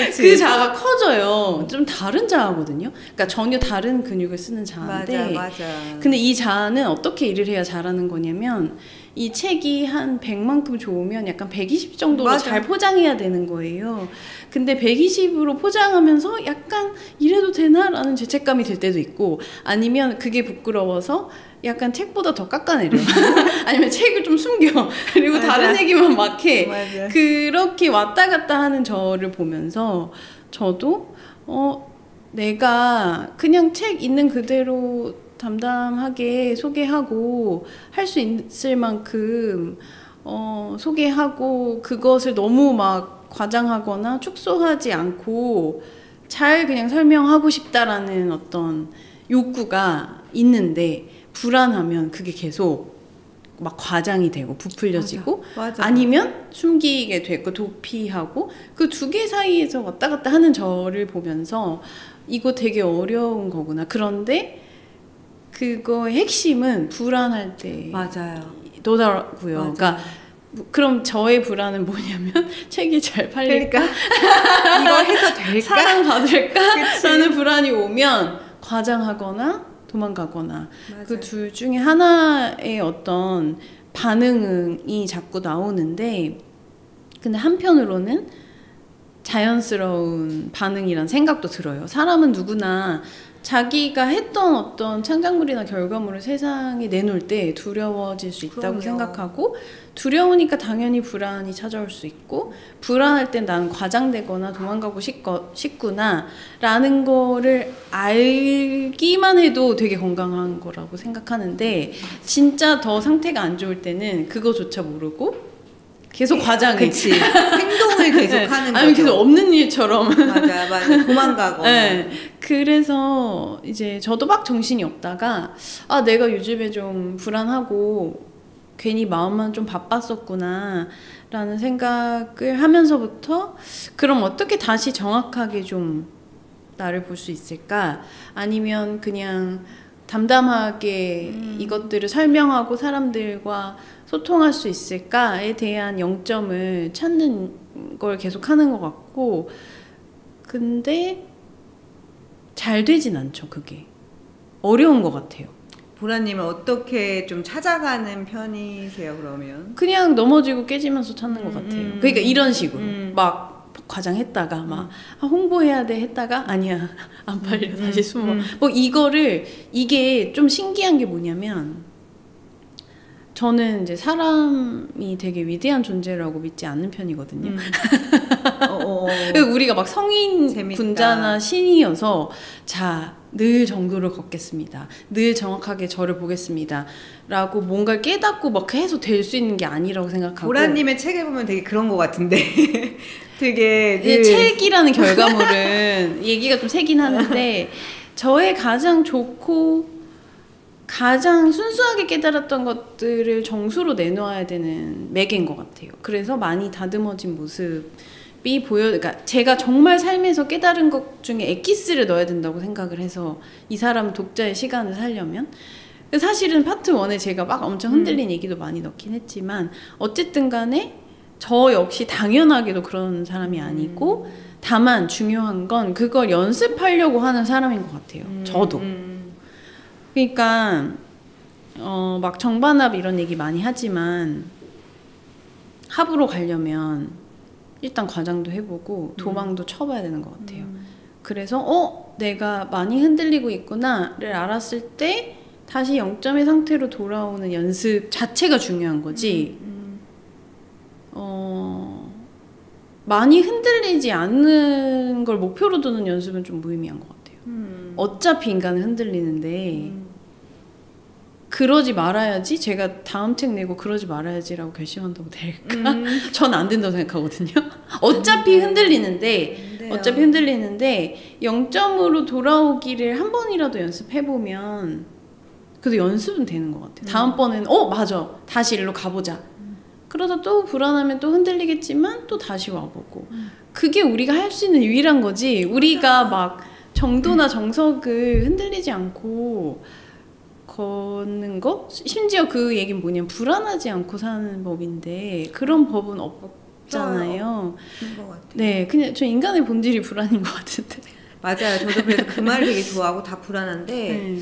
그치. 그 자아가 커져요. 좀 다른 자아거든요. 그러니까 전혀 다른 근육을 쓰는 자아인데 맞아. 근데 이 자아는 어떻게 일을 해야 잘하는 거냐면 이 책이 한 100만큼 좋으면 약간 120 정도로 맞아. 잘 포장해야 되는 거예요. 근데 120으로 포장하면서 약간 이래도 되나? 라는 죄책감이 들 때도 있고 아니면 그게 부끄러워서 약간 책보다 더 깎아내려. 아니면 책을 좀 숨겨. 그리고 맞아. 다른 얘기만 막 해. 맞아. 그렇게 왔다 갔다 하는 저를 보면서 저도 내가 그냥 책 있는 그대로 담담하게 소개하고 할 수 있을 만큼 소개하고 그것을 너무 막 과장하거나 축소하지 않고 잘 그냥 설명하고 싶다라는 어떤 욕구가 있는데 불안하면 그게 계속 막 과장이 되고 부풀려지고 맞아. 아니면 숨기게 되고 도피하고 그 두 개 사이에서 왔다 갔다 하는 저를 보면서 이거 되게 어려운 거구나. 그런데 그거의 핵심은 불안할 때 맞아요. 더라고요. 맞아. 그러니까 그럼 저의 불안은 뭐냐면 책이 잘 팔릴까? 그러니까 이거 해서 될까? 사랑받을까? 라는 불안이 오면 과장하거나 도망가거나 그 둘 중에 하나의 어떤 반응이 자꾸 나오는데 근데 한편으로는 자연스러운 반응이란 생각도 들어요. 사람은 누구나 자기가 했던 어떤 창작물이나 결과물을 세상에 내놓을 때 두려워질 수 있다고 그럼요. 생각하고 두려우니까 당연히 불안이 찾아올 수 있고 불안할 땐 나는 과장되거나 도망가고 싶구나 라는 거를 알기만 해도 되게 건강한 거라고 생각하는데 진짜 더 상태가 안 좋을 때는 그거조차 모르고 계속 과장해. 그치. 행동을 계속 하는 거죠. 아니면 계속 없는 일처럼. 맞아. 도망가거나. 네. 그래서 이제 저도 막 정신이 없다가 내가 요즘에 좀 불안하고 괜히 마음만 좀 바빴었구나 라는 생각을 하면서부터 그럼 어떻게 다시 정확하게 좀 나를 볼 수 있을까? 아니면 그냥 담담하게 이것들을 설명하고 사람들과 소통할 수 있을까에 대한 영점을 찾는 걸 계속 하는 것 같고 근데 잘 되진 않죠. 그게 어려운 것 같아요. 보라님은 어떻게 좀 찾아가는 편이세요 그러면? 그냥 넘어지고 깨지면서 찾는 것 같아요. 그러니까 이런 식으로 막 과장했다가 막 홍보해야 돼 했다가 아니야 안 팔려 다시 숨어 뭐 이게 좀 신기한 게 뭐냐면 저는 이제 사람이 되게 위대한 존재라고 믿지 않는 편이거든요. 우리가 막 성인 재밌다. 군자나 신이어서 늘 정도를 걷겠습니다. 늘 정확하게 저를 보겠습니다. 라고 뭔가를 깨닫고 막 해서 될 수 있는 게 아니라고 생각하고 보라님의 책을 보면 되게 그런 것 같은데 되게 책이라는 결과물은 얘기가 좀 세긴 하는데 저의 가장 좋고 가장 순수하게 깨달았던 것들을 정수로 내놓아야 되는 매개인 것 같아요. 그래서 많이 다듬어진 모습이 그러니까 제가 정말 삶에서 깨달은 것 중에 엑기스를 넣어야 된다고 생각을 해서 이 사람 독자의 시간을 살려면 사실은 파트 1에 제가 막 엄청 흔들린 얘기도 많이 넣긴 했지만 어쨌든 간에 저 역시 당연하게도 그런 사람이 아니고 다만 중요한 건 그걸 연습하려고 하는 사람인 것 같아요. 저도. 그러니까 막 정반합 이런 얘기 많이 하지만 합으로 가려면 일단 과장도 해보고 도망도 쳐봐야 되는 것 같아요. 그래서 내가 많이 흔들리고 있구나를 알았을 때 다시 0점의 상태로 돌아오는 연습 자체가 중요한 거지. 많이 흔들리지 않는 걸 목표로 두는 연습은 좀 무의미한 것 같아요. 어차피 인간은 흔들리는데 그러지 말아야지. 제가 다음 책 내고 그러지 말아야지라고 결심한다고 될까? 전 안 된다고 생각하거든요. 어차피 흔들리는데 0점으로 돌아오기를 한 번이라도 연습해보면 그래도 연습은 되는 것 같아요. 다음번엔 맞아, 다시 일로 가보자. 그러다 또 불안하면 또 흔들리겠지만 또 다시 와보고. 그게 우리가 할 수 있는 유일한 거지. 우리가 막 정도나 정석을 흔들리지 않고 걷는 거? 심지어 그 얘기는 뭐냐면 불안하지 않고 사는 법인데 그런 법은 없잖아요. 그런 것 같아요. 네, 그냥 저 인간의 본질이 불안인 것 같은데. 맞아요. 저도 그래서 그 말을 되게 좋아하고 다 불안한데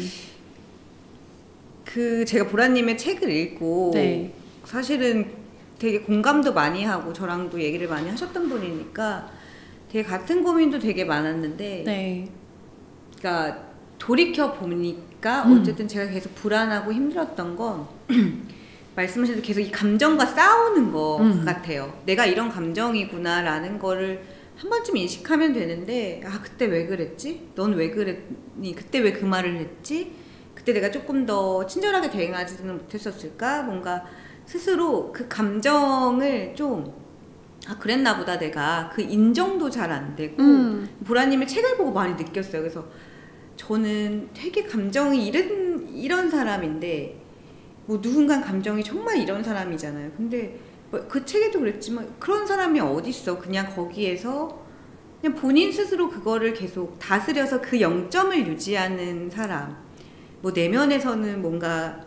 네. 제가 보라님의 책을 읽고 네. 사실은 되게 공감도 많이 하고 저랑도 얘기를 많이 하셨던 분이니까 되게 같은 고민도 되게 많았는데 네. 그러니까 돌이켜 보니까 어쨌든 제가 계속 불안하고 힘들었던 건 말씀하신 대로 계속 이 감정과 싸우는 것 같아요. 내가 이런 감정이구나라는 거를 한 번쯤 인식하면 되는데 그때 왜 그랬지? 넌 왜 그랬니? 그때 왜 그 말을 했지? 그때 내가 조금 더 친절하게 대응하지는 못했었을까? 뭔가 스스로 그 감정을 좀 그랬나 보다. 내가 그 인정도 잘 안 되고 보라님의 책을 보고 많이 느꼈어요. 그래서 저는 되게 감정이 이런 사람인데 뭐 누군가 감정이 정말 이런 사람이잖아요. 근데 그 책에도 그랬지만 그런 사람이 어딨어. 그냥 거기에서 그냥 본인 스스로 그거를 계속 다스려서 그 0점을 유지하는 사람. 뭐 내면에서는 뭔가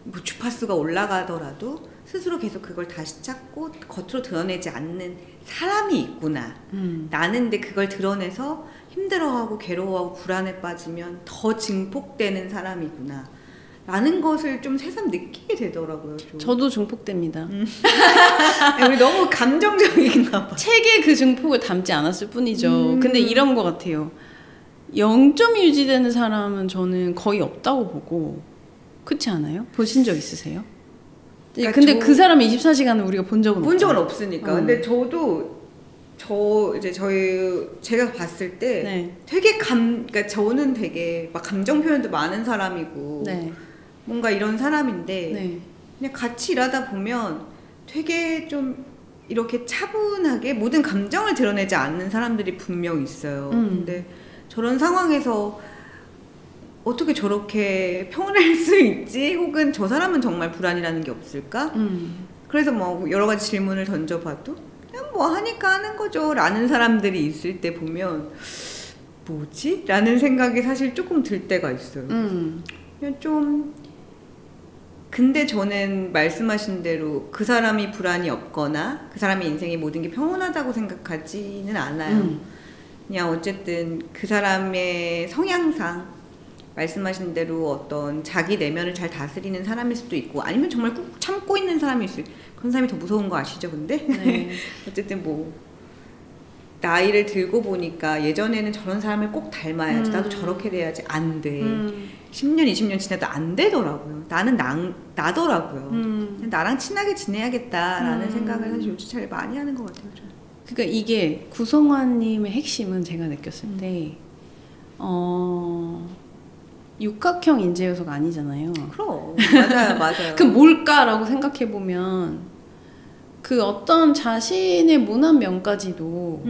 뭐 주파수가 올라가더라도 스스로 계속 그걸 다시 찾고 겉으로 드러내지 않는 사람이 있구나. 나는 근데 그걸 드러내서 힘들어하고 괴로워하고 불안에 빠지면 더 증폭되는 사람이구나 라는 것을 좀 새삼 느끼게 되더라고요. 좀. 저도 증폭됩니다. 우리 너무 감정적인가 봐. 책에 그 증폭을 담지 않았을 뿐이죠. 근데 이런 것 같아요. 0점이 유지되는 사람은 저는 거의 없다고 보고, 그렇지 않아요? 보신 적 있으세요? 그러니까 근데 그 사람의 24시간을 우리가 본 적은 없으니까. 근데 저도 제가 봤을 때 네. 되게 그러니까 저는 되게 막 감정 표현도 많은 사람이고 네. 뭔가 이런 사람인데 네. 그냥 같이 일하다 보면 되게 좀 이렇게 차분하게 모든 감정을 드러내지 않는 사람들이 분명 있어요. 근데 저런 상황에서 어떻게 저렇게 평온할 수 있지? 혹은 저 사람은 정말 불안이라는 게 없을까? 그래서 뭐 여러 가지 질문을 던져봐도 그냥 뭐 하니까 하는 거죠 라는 사람들이 있을 때 보면 뭐지? 라는 생각이 사실 조금 들 때가 있어요. 그냥 좀 근데 저는 말씀하신 대로 그 사람이 불안이 없거나 그 사람의 인생의 모든 게 평온하다고 생각하지는 않아요. 그냥 어쨌든 그 사람의 성향상 말씀하신 대로 어떤 자기 내면을 잘 다스리는 사람일 수도 있고 아니면 정말 꾹 참고 있는 사람일 수 있고 그런 사람이 더 무서운 거 아시죠 근데? 네. 어쨌든 뭐 나이를 들고 보니까 예전에는 저런 사람을 꼭 닮아야지 나도 저렇게 돼야지 안 돼. 10년 20년 지나도 안 되더라고요. 나는 나더라고요. 나랑 친하게 지내야겠다라는 생각을 사실 요즘 제일 많이 하는 것 같아요. 좀. 그러니까 이게 구성화님의 핵심은 제가 느꼈을 때 육각형 인재 요소가 아니잖아요. 그럼 맞아요. 그 뭘까라고 생각해 보면 그 어떤 자신의 모난 면까지도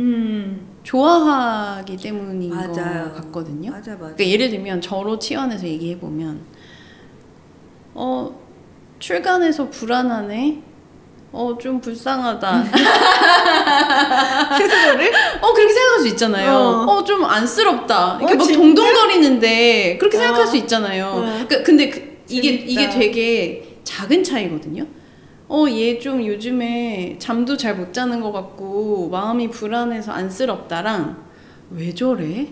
좋아하기 때문인 것 같거든요. 맞아. 그러니까 예를 들면 저로 치환해서 얘기해 보면 출간해서 불안하네. 좀 불쌍하다. 스스로 수 있잖아요. 좀 안쓰럽다. 이렇게 막 진짜? 동동거리는데 그렇게 생각할 수 있잖아요. 근데 이게 재밌다. 되게 작은 차이거든요. 얘 좀 요즘에 잠도 잘 못 자는 것 같고 마음이 불안해서 안쓰럽다랑 왜 저래?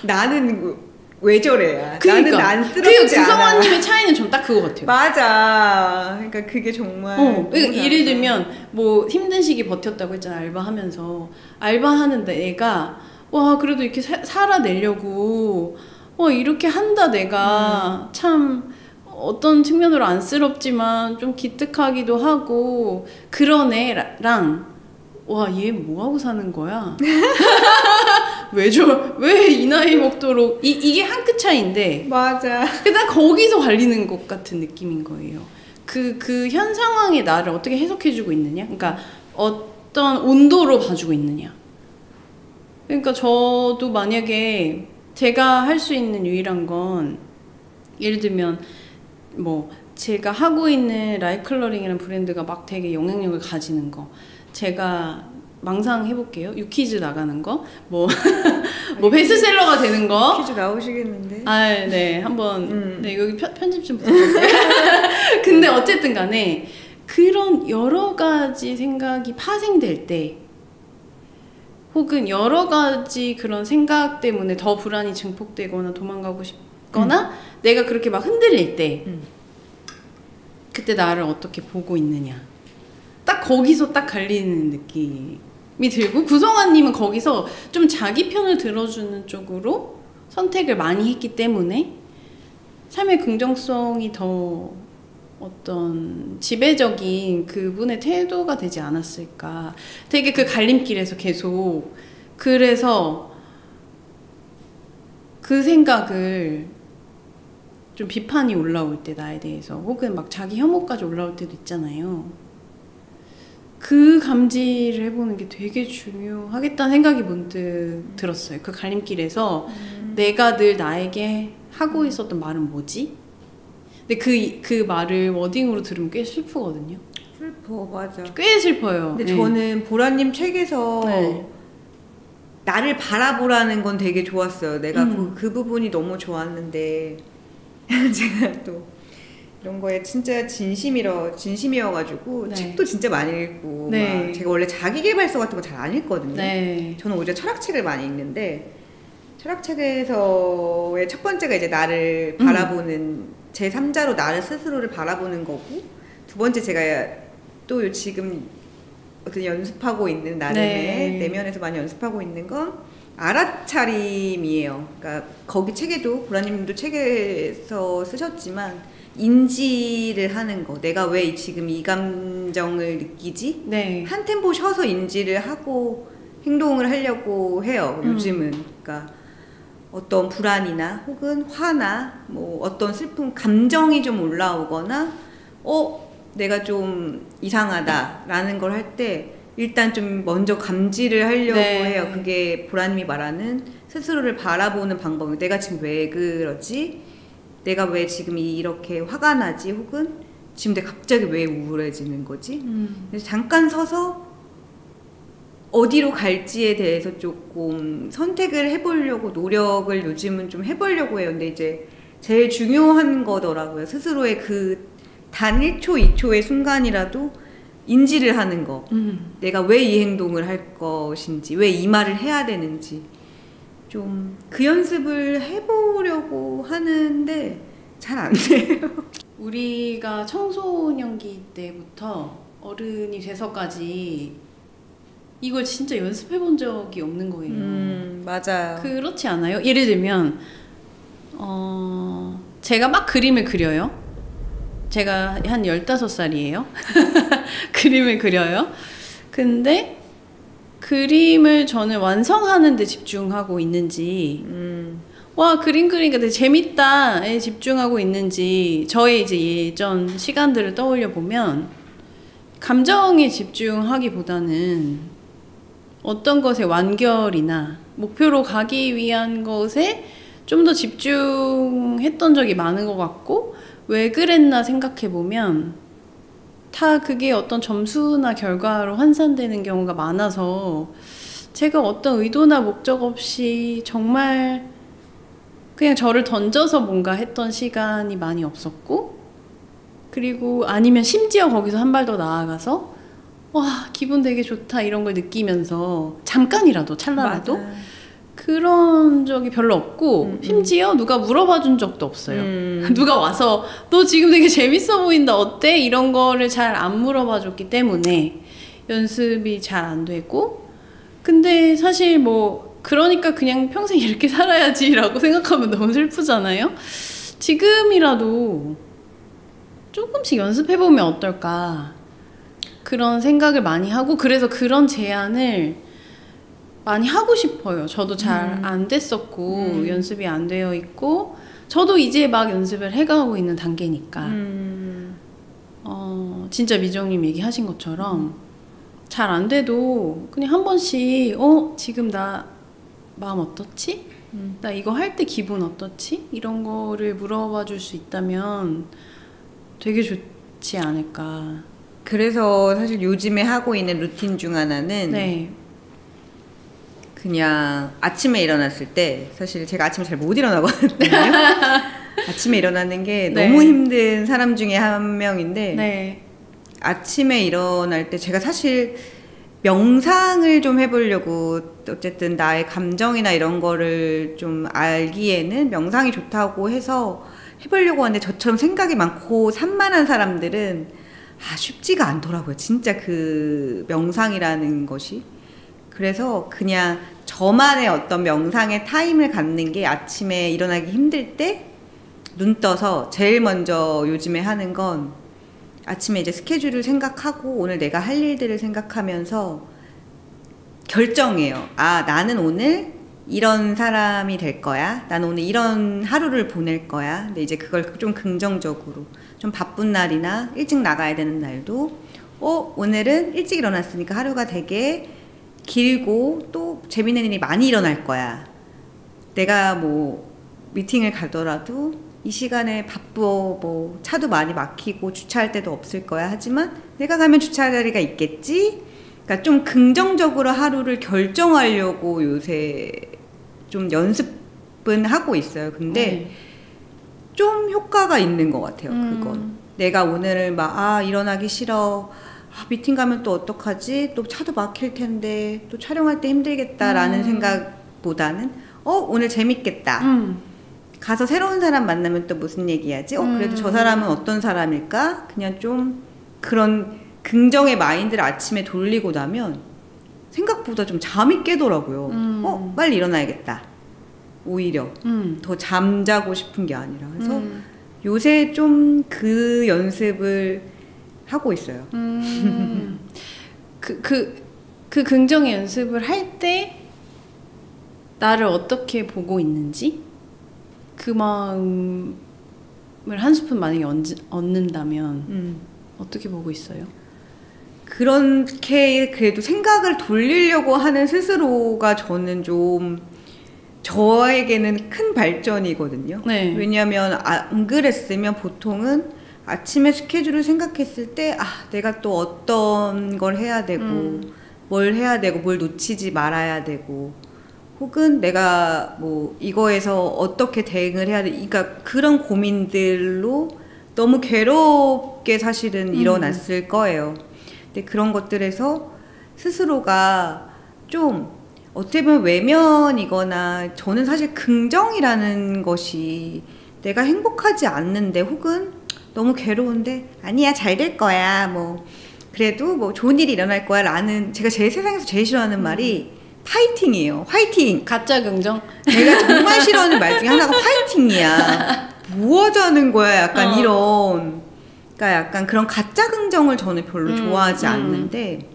나는 왜 저래야. 그러니까. 나는 안쓰럽지 않아. 구성원님의 차이는 좀 딱 그거 같아요. 맞아. 그러니까 그게 정말. 그러니까 너무 예를 다르다. 들면 뭐 힘든 시기 버텼다고 했잖아. 알바하면서 알바하는 애가 와 그래도 이렇게 살아내려고 이렇게 한다 내가 참 어떤 측면으로 안쓰럽지만 좀 기특하기도 하고 그런 애랑 와 얘 뭐하고 사는 거야? 왜 이 나이 먹도록 이게 한 끗 차이인데 맞아. 난 거기서 갈리는 것 같은 느낌인 거예요. 그 현 상황의 나를 어떻게 해석해주고 있느냐? 그러니까 어떤 온도로 봐주고 있느냐? 그러니까 저도 만약에 제가 할 수 있는 유일한 건 예를 들면 뭐 제가 하고 있는 라이클러링이라는 브랜드가 막 되게 영향력을 가지는 거 제가 망상 해볼게요. 유퀴즈 나가는 거, 뭐 베스트셀러가 되는 거. 퀴즈 나오시겠는데? 네, 한번 네 여기 편집 좀 부탁드릴게요. 근데 어쨌든 간에 그런 여러 가지 생각이 파생될 때, 혹은 여러 가지 그런 생각 때문에 더 불안이 증폭되거나 도망가고 싶거나 내가 그렇게 막 흔들릴 때, 그때 나를 어떻게 보고 있느냐. 딱 거기서 딱 갈리는 느낌이 들고 구성아님은 거기서 좀 자기 편을 들어주는 쪽으로 선택을 많이 했기 때문에 삶의 긍정성이 더 어떤 지배적인 그분의 태도가 되지 않았을까. 되게 그 갈림길에서 계속 그래서 그 생각을 좀 비판이 올라올 때 나에 대해서 혹은 막 자기 혐오까지 올라올 때도 있잖아요. 그 감지를 해보는 게 되게 중요하겠다는 생각이 문득 들었어요. 그 갈림길에서 내가 늘 나에게 하고 있었던 말은 뭐지? 근데 그 말을 워딩으로 들으면 꽤 슬프거든요. 슬퍼, 맞아. 꽤 슬퍼요. 근데 네. 저는 보라님 책에서 네. 나를 바라보라는 건 되게 좋았어요. 내가 그 부분이 너무 좋았는데 제가 또 이런 거에 진짜 진심이어가지고 네. 책도 진짜 많이 읽고 네. 막 제가 원래 자기계발서 같은 거 잘 안 읽거든요. 네. 저는 오히려 철학책을 많이 읽는데 철학책에서의 첫 번째가 이제 나를 바라보는 제 3자로 나를 스스로를 바라보는 거고 두 번째 제가 또 지금 어떤 연습하고 있는 나름의 내면에서 많이 연습하고 있는 건 알아차림이에요. 그러니까 거기 책에도 보라님도 책에서 쓰셨지만 인지를 하는 거. 내가 왜 지금 이 감정을 느끼지? 네. 한 템포 쉬어서 인지를 하고 행동을 하려고 해요. 요즘은. 그러니까 어떤 불안이나 혹은 화나 뭐 어떤 슬픔, 감정이 좀 올라오거나 내가 좀 이상하다라는 걸 할 때 일단 좀 먼저 감지를 하려고 해요. 그게 보라님이 말하는 스스로를 바라보는 방법. 내가 지금 왜 그러지? 내가 왜 지금 이렇게 화가 나지? 혹은 지금 내가 갑자기 왜 우울해지는 거지? 그래서 잠깐 서서 어디로 갈지에 대해서 조금 선택을 해보려고 노력을 요즘은 좀 해보려고 해요. 근데 이제 제일 중요한 거더라고요. 스스로의 그 단 1초, 2초의 순간이라도 인지를 하는 거. 내가 왜 이 행동을 할 것인지, 왜 이 말을 해야 되는지. 좀 그 연습을 해보려고 하는데 잘 안 돼요. 우리가 청소년기 때부터 어른이 돼서까지 이걸 진짜 연습해 본 적이 없는 거예요. 맞아요. 그렇지 않아요? 예를 들면 제가 막 그림을 그려요. 제가 한 15살이에요. 그림을 그려요. 근데 그림을 저는 완성하는 데 집중하고 있는지 와 그림 그리니까 되게 재밌다에 집중하고 있는지 저의 이제 예전 시간들을 떠올려 보면 감정에 집중하기보다는 어떤 것의 완결이나 목표로 가기 위한 것에 좀 더 집중했던 적이 많은 것 같고 왜 그랬나 생각해 보면 다 그게 어떤 점수나 결과로 환산되는 경우가 많아서 제가 어떤 의도나 목적 없이 정말 그냥 저를 던져서 뭔가 했던 시간이 많이 없었고, 그리고 아니면 심지어 거기서 한 발 더 나아가서 와 기분 되게 좋다 이런 걸 느끼면서 잠깐이라도 찰나라도 맞아. 그런 적이 별로 없고, 심지어 누가 물어봐 준 적도 없어요. 누가 와서 너 지금 되게 재밌어 보인다 어때? 이런 거를 잘 안 물어봐 줬기 때문에 연습이 잘 안 되고, 근데 사실 뭐 그러니까 그냥 평생 이렇게 살아야지라고 생각하면 너무 슬프잖아요. 지금이라도 조금씩 연습해보면 어떨까 그런 생각을 많이 하고, 그래서 그런 제안을 많이 하고 싶어요. 저도 잘 안 됐었고 연습이 안 되어 있고, 저도 이제 막 연습을 해가고 있는 단계니까 진짜 미정님 얘기하신 것처럼 잘 안 돼도 그냥 한 번씩 지금 나 마음 어떻지? 나 이거 할 때 기분 어떻지? 이런 거를 물어봐 줄 수 있다면 되게 좋지 않을까. 그래서 사실 요즘에 하고 있는 루틴 중 하나는 네. 그냥 아침에 일어났을 때, 사실 제가 아침에 잘 못 일어나거든요. 아침에 일어나는 게 네. 너무 힘든 사람 중에 한 명인데, 네. 아침에 일어날 때 제가 사실 명상을 좀 해보려고, 어쨌든 나의 감정이나 이런 거를 좀 알기에는 명상이 좋다고 해서 해보려고 하는데, 저처럼 생각이 많고 산만한 사람들은 쉽지가 않더라고요. 진짜 그 명상이라는 것이. 그래서 그냥 저만의 어떤 명상의 타임을 갖는 게, 아침에 일어나기 힘들 때 눈 떠서 제일 먼저 요즘에 하는 건, 아침에 이제 스케줄을 생각하고 오늘 내가 할 일들을 생각하면서 결정해요. 나는 오늘 이런 사람이 될 거야. 나는 오늘 이런 하루를 보낼 거야. 근데 이제 그걸 좀 긍정적으로, 좀 바쁜 날이나 일찍 나가야 되는 날도 오늘은 일찍 일어났으니까 하루가 되게 길고 또 재밌는 일이 많이 일어날 거야. 내가 뭐 미팅을 가더라도 이 시간에 뭐 차도 많이 막히고 주차할 데도 없을 거야. 하지만 내가 가면 주차 자리가 있겠지. 그러니까 좀 긍정적으로 하루를 결정하려고 요새 좀 연습은 하고 있어요. 근데 좀 효과가 있는 것 같아요. 그건 내가 오늘을 일어나기 싫어, 미팅 가면 또 어떡하지, 또 차도 막힐 텐데 또 촬영할 때 힘들겠다라는 생각보다는 오늘 재밌겠다, 가서 새로운 사람 만나면 또 무슨 얘기하지, 그래도 저 사람은 어떤 사람일까, 그냥 좀 그런 긍정의 마인드를 아침에 돌리고 나면 생각보다 좀 잠이 깨더라고요. 빨리 일어나야겠다. 오히려 더 잠자고 싶은 게 아니라. 그래서 요새 좀 그 연습을 하고 있어요. 그 긍정의 연습을 할 때 나를 어떻게 보고 있는지, 그 마음을 한 스푼 만약에 얻는다면 어떻게 보고 있어요? 그렇게 그래도 생각을 돌리려고 하는 스스로가 저는 좀, 저에게는 큰 발전이거든요. 네. 왜냐하면 안 그랬으면 보통은 아침에 스케줄을 생각했을 때 내가 또 어떤 걸 해야 되고 뭘 해야 되고 뭘 놓치지 말아야 되고, 혹은 내가 뭐 이거에서 어떻게 대응을 해야 돼, 그러니까 그런 고민들로 너무 괴롭게 사실은 일어났을 거예요. 근데 그런 것들에서 스스로가 좀 어떻게 보면 외면이거나, 저는 사실 긍정이라는 것이 내가 행복하지 않는데 혹은 너무 괴로운데 아니야 잘 될 거야, 뭐 그래도 뭐 좋은 일이 일어날 거야 라는, 제가 제 세상에서 제일 싫어하는 말이 파이팅이에요. 화이팅! 가짜 긍정? 내가 정말 싫어하는 말 중에 하나가 화이팅이야. 뭐 하자는 거야, 약간 이런. 그러니까 약간 그런 가짜 긍정을 저는 별로 좋아하지 않는데,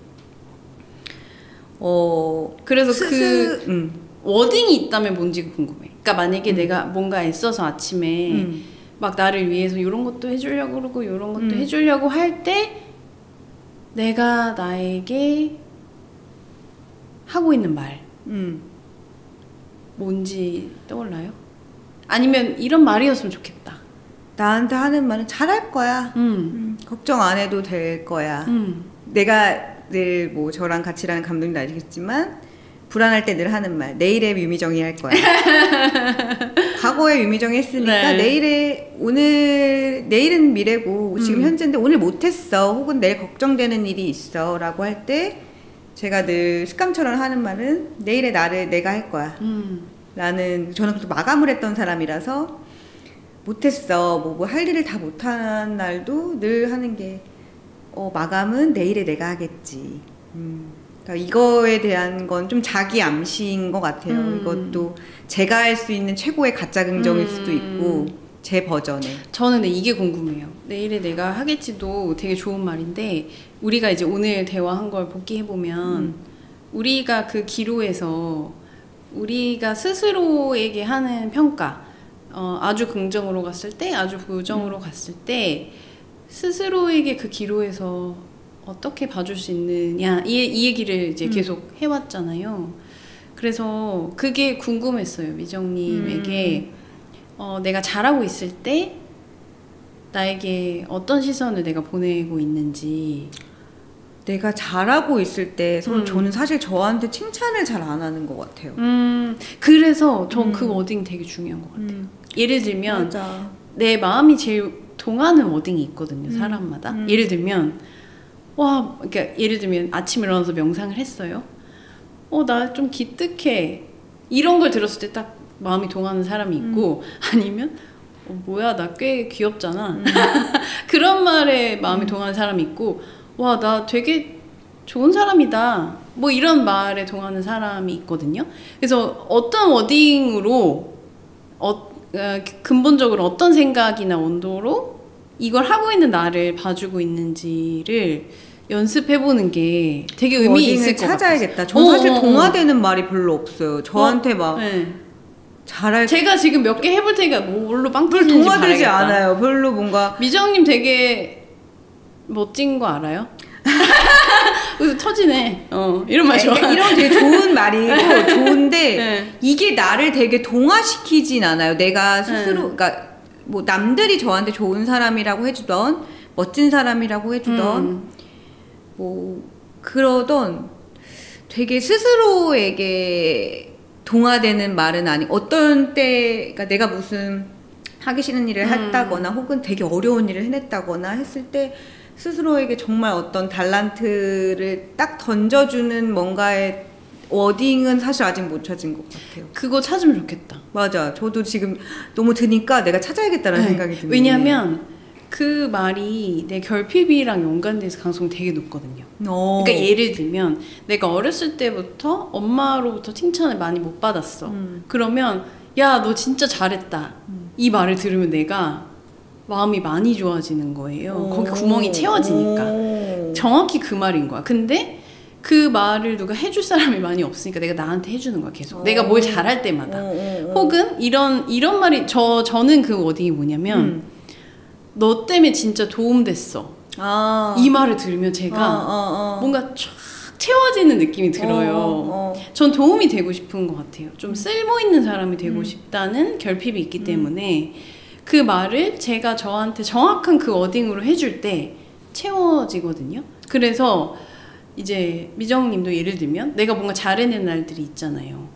그래서 그 워딩이 있다면 뭔지 궁금해. 그러니까 만약에 내가 뭔가 애써서 아침에 막 나를 위해서 이런 것도 해주려고 그러고 이런 것도 해주려고 할 때 내가 나에게 하고 있는 말 뭔지 떠올라요? 아니면 이런 말이었으면 좋겠다. 나한테 하는 말은 잘할 거야. 걱정 안 해도 될 거야. 내가 늘 뭐 저랑 같이 일하는 감독님도 아시겠지만 불안할 때 늘 하는 말. 내일에 유미정이 할 거야. 과거에 유미정이 했으니까 네. 내일은 미래고 지금 현재인데 오늘 못했어. 혹은 내일 걱정되는 일이 있어. 라고 할 때 제가 늘 습관처럼 하는 말은 내일의 나를 내가 할 거야. 라는, 저는 그래도 마감을 했던 사람이라서 못했어. 뭐 할 일을 다 못한 날도 늘 하는 게 마감은 내일에 내가 하겠지. 그러니까 이거에 대한 건 좀 자기 암시인 것 같아요. 이것도 제가 할 수 있는 최고의 가짜 긍정일 수도 있고 제 버전에. 저는 근데 이게 궁금해요. 내일에 내가 하겠지도 되게 좋은 말인데 우리가 이제 오늘 대화한 걸 복기해보면 우리가 그 기로에서 우리가 스스로에게 하는 평가 아주 긍정으로 갔을 때 아주 부정으로 갔을 때 스스로에게 그 기로에서 어떻게 봐줄 수 있느냐 이 얘기를 이제 계속 해왔잖아요. 그래서 그게 궁금했어요. 미정님에게 내가 잘하고 있을 때 나에게 어떤 시선을 내가 보내고 있는지. 내가 잘하고 있을 때 저는 사실 저한테 칭찬을 잘 안 하는 것 같아요. 그래서 전 그 워딩 되게 중요한 것 같아요. 예를 들면 맞아. 내 마음이 제일 동하는 워딩이 있거든요. 사람마다. 예를 들면 그러니까 예를 들면 아침에 일어나서 명상을 했어요. 나 좀 기특해. 이런 걸 들었을 때 딱 마음이 동하는 사람이 있고 아니면 뭐야 나 꽤 귀엽잖아. 그런 말에 마음이 동하는 사람이 있고 와 나 되게 좋은 사람이다. 뭐 이런 말에 동하는 사람이 있거든요. 그래서 어떤 워딩으로 근본적으로 어떤 생각이나 온도로 이걸 하고 있는 나를 봐주고 있는지를 연습해보는 게 되게 의미 있을 것 같아요. 찾아야겠다. 저는 사실 동화되는 말이 별로 없어요. 저한테 막 네. 잘할. 제가 지금 몇 개 해볼 테니까 뭘로 빵 별 터지는지 동화되지 봐야겠다. 않아요. 별로 뭔가. 미정님 되게 멋진 거 알아요? 그래서 터지네. 이런 말 좋아. 이런 되게 좋은 말이고 좋은데 네. 이게 나를 되게 동화시키진 않아요. 내가 스스로, 그러니까 뭐 남들이 저한테 좋은 사람이라고 해주던 멋진 사람이라고 해주던 뭐 그러던 되게 스스로에게 동화되는 말은 어떤 때, 그러니까 내가 무슨 하기 싫은 일을 했다거나 혹은 되게 어려운 일을 해냈다거나 했을 때 스스로에게 정말 어떤 달란트를 딱 던져주는 뭔가의 워딩은 사실 아직 못 찾은 것 같아요. 그거 찾으면 좋겠다. 맞아. 저도 지금 너무 드니까 내가 찾아야겠다는 생각이 드네요. 왜냐면 그 말이 내 결핍이랑 연관돼서 가능성이 되게 높거든요. 그러니까 예를 들면 내가 어렸을 때부터 엄마로부터 칭찬을 많이 못 받았어. 그러면 야, 너 진짜 잘했다. 이 말을 들으면 내가 마음이 많이 좋아지는 거예요. 거기 구멍이 채워지니까. 정확히 그 말인 거야. 근데 그 말을 누가 해줄 사람이 많이 없으니까 내가 나한테 해주는 거야, 계속. 내가 뭘 잘할 때마다. 혹은 이런 말이 저는 그 워딩이 뭐냐면 너 때문에 진짜 도움됐어. 이 말을 들으면 제가 뭔가 쫙 채워지는 느낌이 들어요. 전 도움이 되고 싶은 것 같아요. 좀 쓸모있는 사람이 되고 싶다는 결핍이 있기 때문에 그 말을 제가 저한테 정확한 그 워딩으로 해줄 때 채워지거든요. 그래서 이제 미정님도 예를 들면 내가 뭔가 잘해낸 날들이 있잖아요.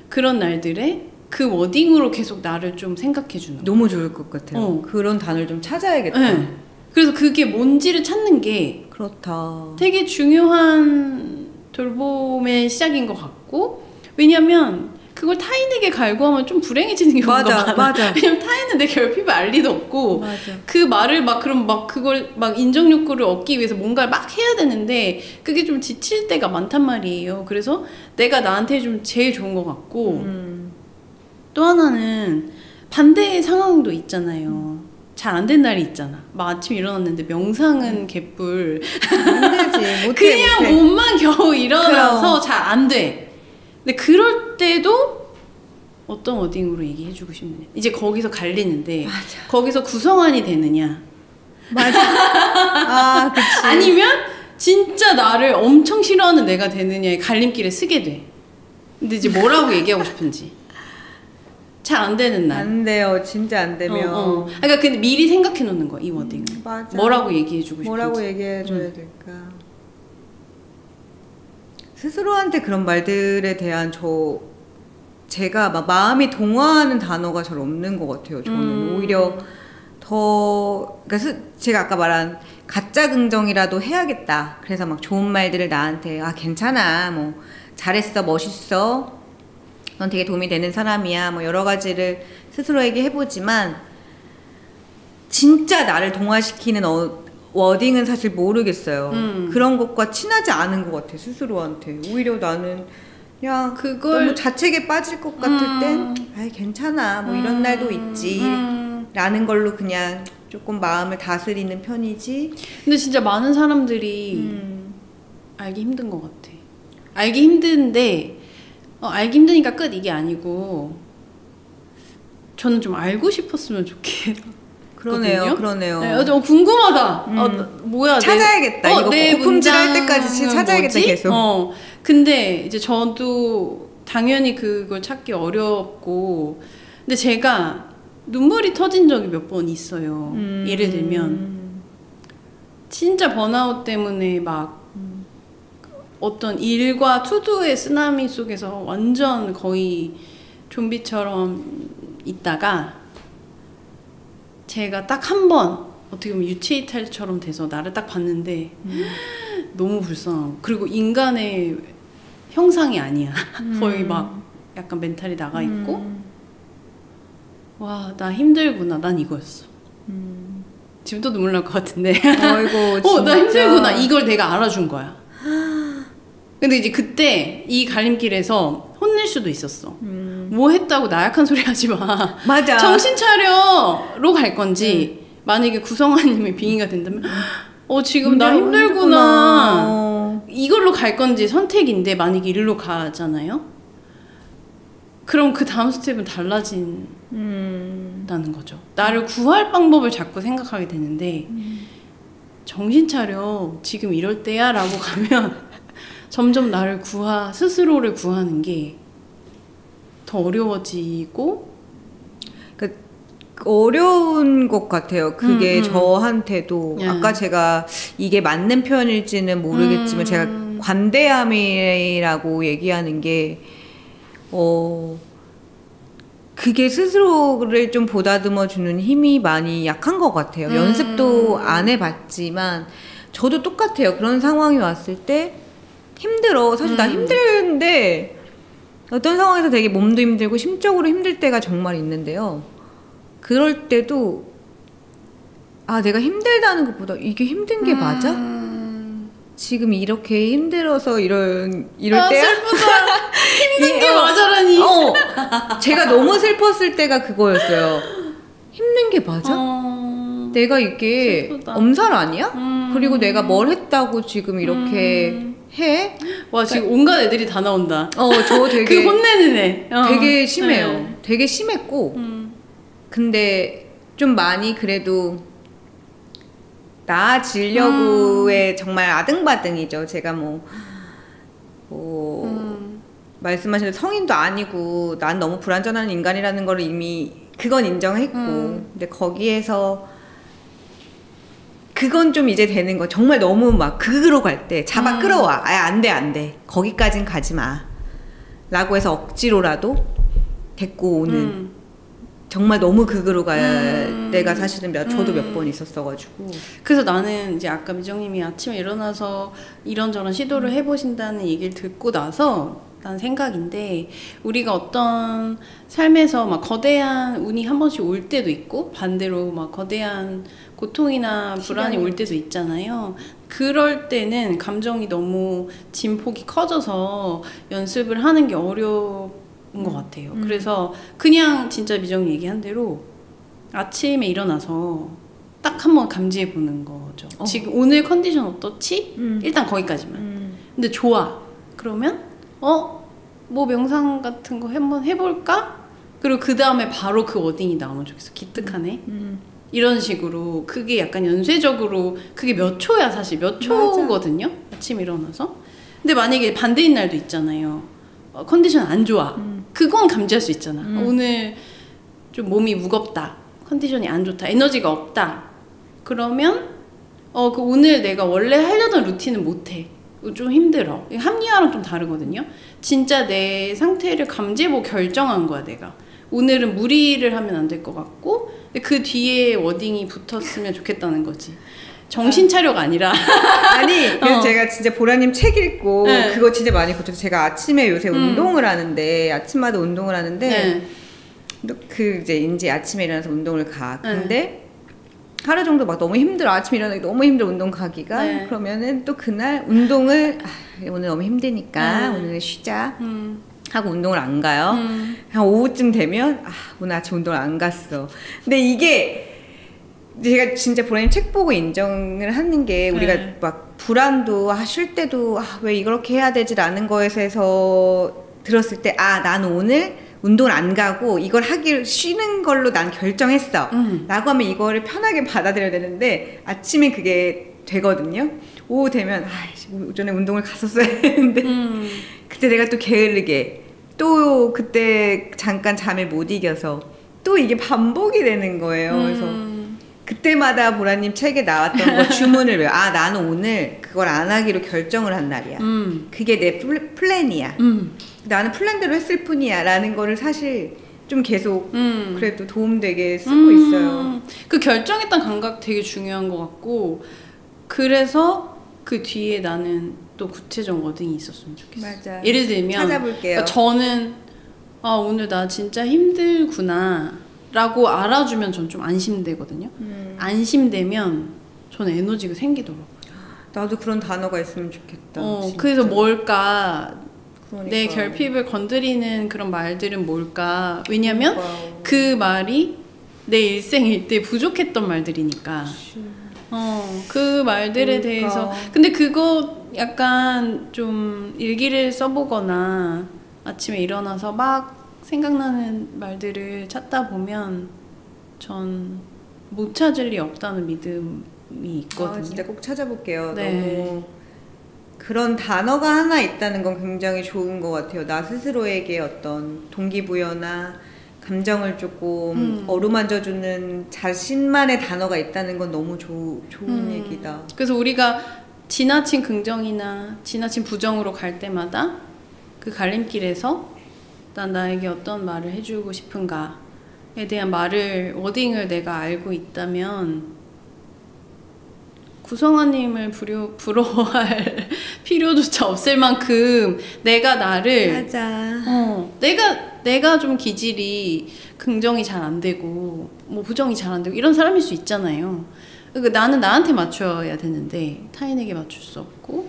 그런 날들에 그 워딩으로 계속 나를 좀 생각해 주는 거예요. 너무 좋을 것 같아요. 그런 단어를 좀 찾아야겠다. 네. 그래서 그게 뭔지를 찾는 게 그렇다. 되게 중요한 돌봄의 시작인 것 같고, 왜냐면 그걸 타인에게 갈구하면 좀 불행해지는 경우가 많아. 맞아. 왜냐면 타인은 내 결핍을 알 리도 없고, 맞아. 그 말을 그럼 그걸 인정 욕구를 얻기 위해서 뭔가를 막 해야 되는데 그게 좀 지칠 때가 많단 말이에요. 그래서 내가 나한테 좀 제일 좋은 것 같고, 또 하나는 반대의 상황도 있잖아요. 잘 안 된 날이 있잖아. 막 아침에 일어났는데 명상은 개뿔. 힘들지. 못해, 그냥 못해. 몸만 겨우 일어나서 그럼. 잘 안 돼. 근데 그럴 때도 어떤 워딩으로 얘기해주고 싶느냐. 이제 거기서 갈리는데 맞아. 거기서 구성원이 되느냐. 맞아. 그치. 아니면 진짜 나를 엄청 싫어하는 내가 되느냐의 갈림길에 쓰게 돼. 근데 이제 뭐라고 얘기하고 싶은지. 잘 안 되는 날. 안 돼요. 진짜 안 되면. 그러니까 근데 미리 생각해 놓는 거야, 이 워딩을. 맞아. 뭐라고 얘기해 주고 싶은지. 뭐라고 얘기해 줘야 될까? 스스로한테 그런 말들에 대한 제가 막 마음이 동화하는 단어가 잘 없는 것 같아요. 저는 오히려 그러니까 제가 아까 말한 가짜 긍정이라도 해야겠다. 그래서 막 좋은 말들을 나한테 괜찮아, 뭐 잘했어, 멋있어, 넌 되게 도움이 되는 사람이야, 뭐 여러 가지를 스스로에게 해보지만 진짜 나를 동화시키는 워딩은 사실 모르겠어요. 그런 것과 친하지 않은 것 같아, 스스로한테. 오히려 나는 그냥 너무 자책에 빠질 것 같을 땐 괜찮아, 뭐 이런 날도 있지 라는 걸로 그냥 조금 마음을 다스리는 편이지. 근데 진짜 많은 사람들이 알기 힘든 것 같아. 알기 힘든데 알기 힘드니까 끝 이게 아니고 저는 좀 알고 싶었으면 좋겠거든요. 그러네요. 네, 궁금하다. 뭐야? 찾아야겠다. 이거 고품질할 때까지 진짜 찾아야겠다. 뭐지? 계속. 근데 이제 저도 당연히 그걸 찾기 어렵고, 근데 제가 눈물이 터진 적이 몇 번 있어요. 예를 들면 진짜 번아웃 때문에 막 어떤 일과 투두의 쓰나미 속에서 완전 거의 좀비처럼 있다가 제가 딱 한 번 어떻게 보면 유체이탈처럼 돼서 나를 딱 봤는데 너무 불쌍하고, 그리고 인간의 형상이 아니야. 거의 막 약간 멘탈이 나가 있고 와, 나 힘들구나, 난 이거였어. 지금 또 눈물 날 것 같은데. 아이고, 나 힘들구나, 이걸 내가 알아준 거야. 근데 이제 그때 이 갈림길에서 혼낼 수도 있었어. 뭐 했다고 나약한 소리 하지 마. 맞아. 정신 차려로 갈 건지, 만약에 구성아님이 빙의가 된다면 지금 나 힘들구나 이걸로 갈 건지 선택인데, 만약에 이리로 가잖아요? 그럼 그 다음 스텝은 달라진다는 거죠. 나를 구할 방법을 자꾸 생각하게 되는데 정신 차려, 지금 이럴 때야 라고 가면 점점 나를 스스로를 구하는 게 더 어려워지고, 어려운 것 같아요. 그게 저한테도 아까 제가 이게 맞는 표현일지는 모르겠지만 제가 관대함이라고 얘기하는 게 그게 스스로를 좀 보다듬어 주는 힘이 많이 약한 것 같아요. 연습도 안 해봤지만 저도 똑같아요. 그런 상황이 왔을 때 힘들어. 사실 나 힘든데 어떤 상황에서 되게 몸도 힘들고 심적으로 힘들 때가 정말 있는데요. 그럴 때도 내가 힘들다는 것보다 이게 힘든 게 맞아? 지금 이렇게 힘들어서 이럴 때야? 슬프다. 힘든 게 맞아라니. 제가 너무 슬펐을 때가 그거였어요. 힘든 게 맞아? 내가 이게 슬프다. 엄살 아니야? 그리고 내가 뭘 했다고 지금 이렇게 해? 와, 지금 온갖 애들이 다 나온다. 저 되게 그 혼내는 애. 되게 심해요. 네. 되게 심했고 근데 좀 많이 그래도 나아지려고의 정말 아등바등이죠. 제가 말씀하신 성인도 아니고 난 너무 불완전한 인간이라는 걸 이미 그건 인정했고 근데 거기에서 그건 좀 이제 되는 거. 정말 너무 막 극으로 갈 때 잡아 끌어와. 안 돼. 거기까진 가지 마. 라고 해서 억지로라도 데리고 오는 정말 너무 극으로 갈 때가 사실은 저도 몇 번 있었어가지고. 그래서 나는 이제 아까 미정님이 아침에 일어나서 이런저런 시도를 해보신다는 얘기를 듣고 나서 난 생각인데, 우리가 어떤 삶에서 막 거대한 운이 한 번씩 올 때도 있고 반대로 막 거대한 고통이나 불안이 올 때도 있잖아요. 그럴 때는 감정이 너무 진폭이 커져서 연습을 하는 게 어려운 것 같아요. 그래서 그냥 진짜 미정이 얘기한 대로 아침에 일어나서 딱 한번 감지해 보는 거죠. 지금 오늘 컨디션 어떻지? 일단 거기까지만. 근데 좋아. 그러면 뭐 명상 같은 거 한번 해볼까? 그리고 그 다음에 바로 그 워딩이 나오면 좋겠어. 기특하네. 이런 식으로. 그게 약간 연쇄적으로, 그게 몇 초야 사실. 몇 초거든요. 아침 일어나서. 근데 만약에 반대인 날도 있잖아요. 컨디션 안 좋아. 그건 감지할 수 있잖아. 오늘 좀 몸이 무겁다. 컨디션이 안 좋다. 에너지가 없다. 그러면 그 오늘 내가 원래 하려던 루틴은 못해. 좀 힘들어. 합리화랑 좀 다르거든요. 진짜 내 상태를 감지해보고 결정한 거야, 내가. 오늘은 무리를 하면 안 될 것 같고, 근데 그 뒤에 워딩이 붙었으면 좋겠다는 거지. 정신 차려가 아니라. 아니, 그래서 제가 진짜 보라님 책 읽고 네. 그거 진짜 많이 고쳐서 제가 아침에 요새 운동을 하는데, 아침마다 운동을 하는데, 네. 그 이제 아침에 일어나서 운동을 가. 근데 하루 정도 막 너무 힘들어. 아침에 일어나기 너무 힘들어, 운동 가기가. 네. 그러면은 또 그날 운동을, 오늘 너무 힘드니까 오늘 쉬자. 하고 운동을 안 가요. 한 오후쯤 되면, 오늘 아침 운동을 안 갔어. 근데 이게, 제가 진짜 보라님 책 보고 인정을 하는 게, 우리가 네. 막 불안도, 쉴 때도, 왜 이렇게 해야 되지라는 거에서 들었을 때, 나는 오늘 운동을 안 가고 이걸 하기를 쉬는 걸로 난 결정했어. 라고 하면 이거를 편하게 받아들여야 되는데, 아침에 그게 되거든요. 오후 되면, 오전에 운동을 갔었어야 했는데, 그때 내가 또 게으르게, 또 그때 잠깐 잠을 못 이겨서, 또 이게 반복이 되는 거예요. 그래서, 그때마다 보라님 책에 나왔던 거 주문을 외워. 나는 오늘 그걸 안 하기로 결정을 한 날이야. 그게 내 플랜이야. 나는 플랜대로 했을 뿐이야. 라는 거를 사실 좀 계속 그래도 도움되게 쓰고 있어요. 그 결정했던 감각 되게 중요한 것 같고, 그래서 그 뒤에 나는 또 구체적 워딩이 있었으면 좋겠어. 맞아. 예를 들면 찾아볼게요. 그러니까 저는 오늘 나 진짜 힘들구나 라고 알아주면 전 좀 안심되거든요. 안심되면 저는 에너지가 생기더라고요. 나도 그런 단어가 있으면 좋겠다. 진짜. 그래서 뭘까? 그러니까. 내 결핍을 건드리는 그런 말들은 뭘까? 왜냐면 그러니까. 그 말이 내 일생일 때 부족했던 말들이니까. 그 말들에 그러니까. 대해서. 근데 그거 약간 좀 일기를 써보거나 아침에 일어나서 막 생각나는 말들을 찾다 보면 전 못 찾을 리 없다는 믿음이 있거든요. 진짜 꼭 찾아볼게요. 네. 너무 그런 단어가 하나 있다는 건 굉장히 좋은 것 같아요. 나 스스로에게 어떤 동기부여나 감정을 조금 어루만져주는 자신만의 단어가 있다는 건 너무 좋은 얘기다. 그래서 우리가 지나친 긍정이나 지나친 부정으로 갈 때마다 그 갈림길에서 난 나에게 어떤 말을 해주고 싶은가에 대한 워딩을 내가 알고 있다면 구성아님을 부러워할 필요조차 없을 만큼 내가 나를 맞아. 내가 좀 기질이 긍정이 잘 안 되고 뭐 부정이 잘 안 되고 이런 사람일 수 있잖아요. 그러니까 나는 나한테 맞춰야 되는데 타인에게 맞출 수 없고,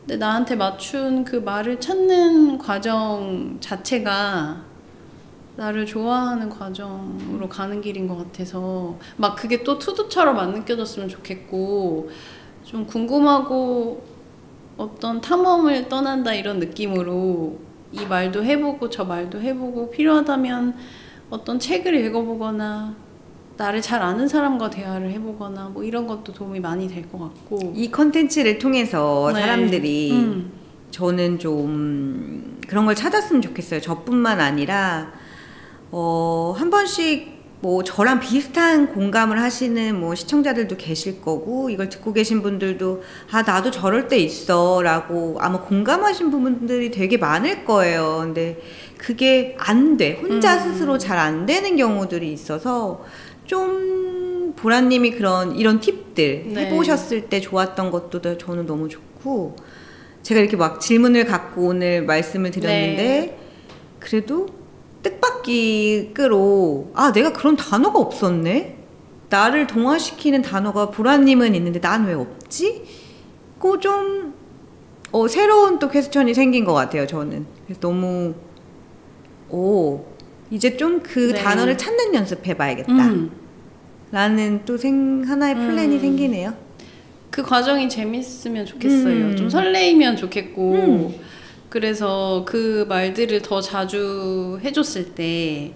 근데 나한테 맞춘 그 말을 찾는 과정 자체가 나를 좋아하는 과정으로 가는 길인 것 같아서 막 그게 또 투두처럼 안 느껴졌으면 좋겠고, 좀 궁금하고 어떤 탐험을 떠난다 이런 느낌으로 이 말도 해보고 저 말도 해보고, 필요하다면 어떤 책을 읽어보거나 나를 잘 아는 사람과 대화를 해보거나 뭐 이런 것도 도움이 많이 될 것 같고. 이 컨텐츠를 통해서 네. 사람들이 저는 좀 그런 걸 찾았으면 좋겠어요. 저뿐만 아니라 한 번씩 뭐 저랑 비슷한 공감을 하시는 뭐 시청자들도 계실 거고, 이걸 듣고 계신 분들도 나도 저럴 때 있어 라고 아마 공감하신 부분들이 되게 많을 거예요. 근데 그게 안 돼. 혼자 스스로 잘 안 되는 경우들이 있어서 좀 보라님이 이런 팁들 네. 해보셨을 때 좋았던 것도 저는 너무 좋고, 제가 이렇게 막 질문을 갖고 오늘 말씀을 드렸는데 네. 그래도 뜻밖기로 내가 그런 단어가 없었네? 나를 동화시키는 단어가 보라님은 있는데 난 왜 없지? 그 좀 새로운 또 퀘스천이 생긴 것 같아요, 저는. 그래서 너무 이제 좀 그 네. 단어를 찾는 연습해봐야겠다 라는 또 하나의 플랜이 생기네요. 그 과정이 재밌으면 좋겠어요. 좀 설레이면 좋겠고. 그래서 그 말들을 더 자주 해줬을 때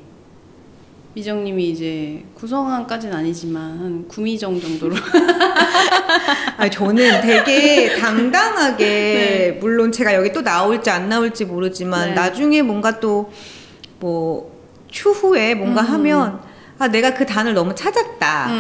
미정님이 이제 구성함까지는 아니지만 한 구미정 정도로 저는 되게 당당하게 네. 물론 제가 여기 또 나올지 안 나올지 모르지만 네. 나중에 뭔가 또 뭐 추후에 뭔가 하면 내가 그 단어를 너무 찾았다.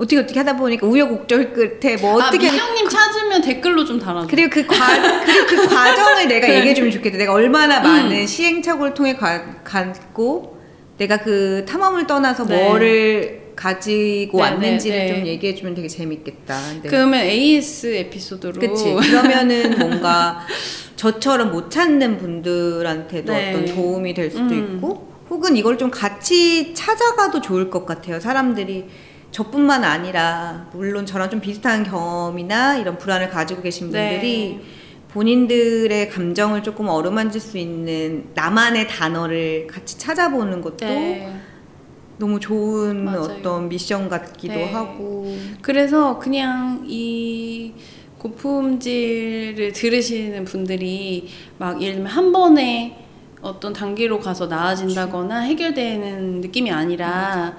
어떻게 하다 보니까 우여곡절 끝에 뭐 어떻게 미정님 찾으면 댓글로 좀 달아줘. 그리고 그 과정을 내가 얘기해주면 좋겠다. 내가 얼마나 많은 시행착오를 통해 갔고 내가 그 탐험을 떠나서 네. 뭐를 가지고 네, 왔는지를 네, 네. 좀 얘기해주면 되게 재밌겠다. 근데 그러면 AS 에피소드로. 그치. 그러면은 뭔가 저처럼 못 찾는 분들한테도 네. 어떤 도움이 될 수도 있고 혹은 이걸 좀 같이 찾아가도 좋을 것 같아요. 사람들이 저뿐만 아니라 물론 저랑 좀 비슷한 경험이나 이런 불안을 가지고 계신 분들이 네. 본인들의 감정을 조금 어루만질 수 있는 나만의 단어를 같이 찾아보는 것도 네. 너무 좋은 맞아요. 어떤 미션 같기도 네. 하고 그래서 그냥 이 고품질을 들으시는 분들이 막 예를 들면 한 번에 어떤 단계로 가서 나아진다거나 해결되는 느낌이 아니라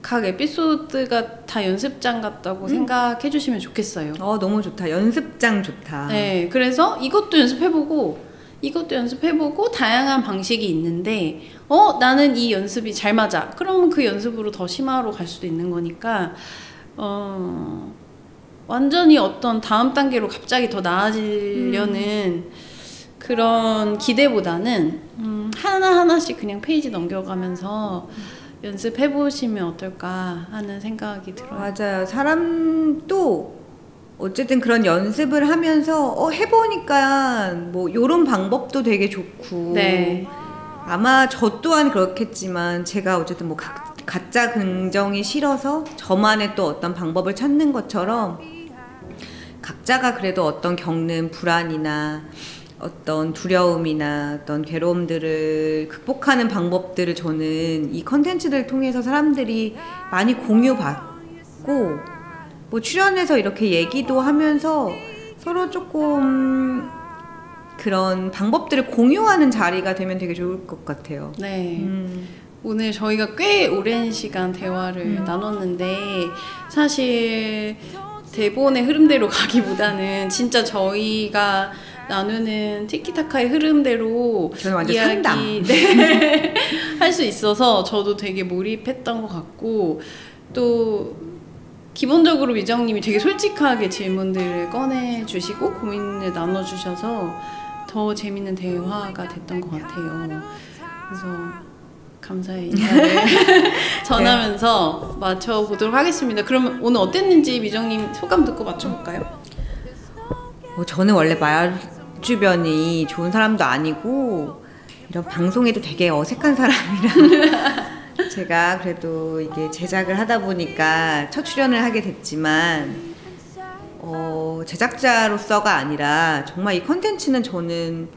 각 에피소드가 다 연습장 같다고 생각해 주시면 좋겠어요. 너무 좋다. 연습장 좋다. 네, 그래서 이것도 연습해보고 다양한 방식이 있는데 나는 이 연습이 잘 맞아. 그러면 그 연습으로 더 심화로 갈 수도 있는 거니까 완전히 어떤 다음 단계로 갑자기 더 나아지려는 그런 기대보다는 하나하나씩 그냥 페이지 넘겨가면서 연습해보시면 어떨까 하는 생각이 들어요. 맞아요. 사람도 어쨌든 그런 연습을 하면서 해보니까 뭐 요런 방법도 되게 좋고 네. 아마 저 또한 그렇겠지만 제가 어쨌든 뭐 가짜 긍정이 싫어서 저만의 또 어떤 방법을 찾는 것처럼 각자가 그래도 어떤 겪는 불안이나 어떤 두려움이나 어떤 괴로움들을 극복하는 방법들을 저는 이 컨텐츠를 통해서 사람들이 많이 공유받고 뭐 출연해서 이렇게 얘기도 하면서 서로 조금 그런 방법들을 공유하는 자리가 되면 되게 좋을 것 같아요. 네. 오늘 저희가 꽤 오랜 시간 대화를 나눴는데 사실 대본의 흐름대로 가기보다는 진짜 저희가 나누는 티키타카의 흐름대로 저는 완전 상담. 네, 할 수 있어서 저도 되게 몰입했던 것 같고 또 기본적으로 미정님이 되게 솔직하게 질문들을 꺼내주시고 고민을 나눠주셔서 더 재밌는 대화가 됐던 것 같아요. 그래서 감사의 인사를 전하면서 맞춰보도록 하겠습니다. 그럼 오늘 어땠는지 미정님 소감 듣고 맞춰볼까요? 저는 원래 말 주변이 좋은 사람도 아니고 이런 방송에도 되게 어색한 사람이라 제가 그래도 이게 제작을 하다 보니까 첫 출연을 하게 됐지만 제작자로서가 아니라 정말 이 컨텐츠는 저는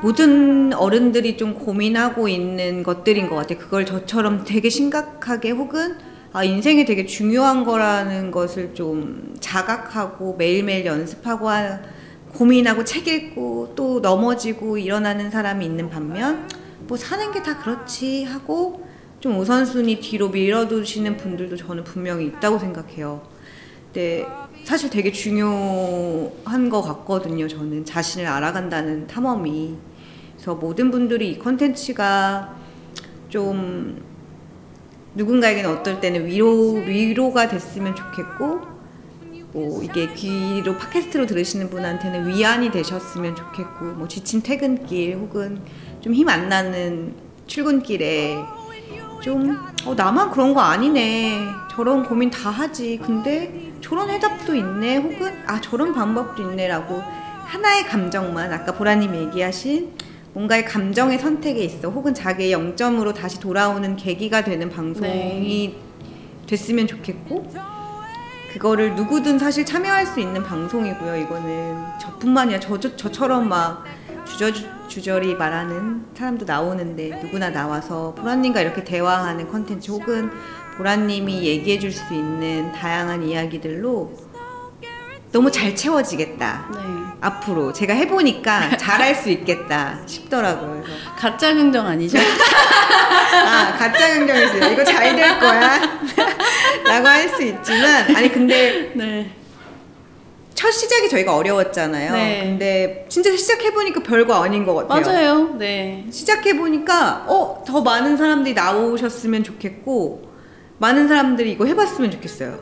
모든 어른들이 좀 고민하고 있는 것들인 것 같아요. 그걸 저처럼 되게 심각하게 혹은 인생에 되게 중요한 거라는 것을 좀 자각하고 매일매일 연습하고 고민하고 책 읽고 또 넘어지고 일어나는 사람이 있는 반면 뭐 사는 게 다 그렇지 하고 좀 우선순위 뒤로 밀어두시는 분들도 저는 분명히 있다고 생각해요. 근데 사실 되게 중요한 것 같거든요. 저는 자신을 알아간다는 탐험이. 그래서 모든 분들이 이 컨텐츠가 좀 누군가에게는 어떨 때는 위로가 됐으면 좋겠고 뭐 이게 귀로 팟캐스트로 들으시는 분한테는 위안이 되셨으면 좋겠고 뭐 지친 퇴근길 혹은 좀 힘 안 나는 출근길에 좀 나만 그런 거 아니네 저런 고민 다 하지 근데 저런 해답도 있네 혹은 저런 방법도 있네라고 하나의 감정만 아까 보라님이 얘기하신 뭔가의 감정의 선택에 있어 혹은 자기의 영점으로 다시 돌아오는 계기가 되는 방송이 됐으면 좋겠고 그거를 누구든 사실 참여할 수 있는 방송이고요. 이거는 저뿐만이 아니라 저처럼 막 주저리 말하는 사람도 나오는데 누구나 나와서 보라님과 이렇게 대화하는 컨텐츠 혹은 보라님이 얘기해 줄 수 있는 다양한 이야기들로 너무 잘 채워지겠다. 네. 앞으로 제가 해보니까 잘할 수 있겠다 싶더라고요. 그래서 가짜 긍정 아니죠? 가짜 긍정이었어요. 이거 잘 될 거야 라고 할 수 있지만 근데 네. 첫 시작이 저희가 어려웠잖아요. 네. 근데 진짜 시작해보니까 별거 아닌 것 같아요. 맞아요. 네. 시작해보니까 더 많은 사람들이 나오셨으면 좋겠고 많은 사람들이 이거 해봤으면 좋겠어요.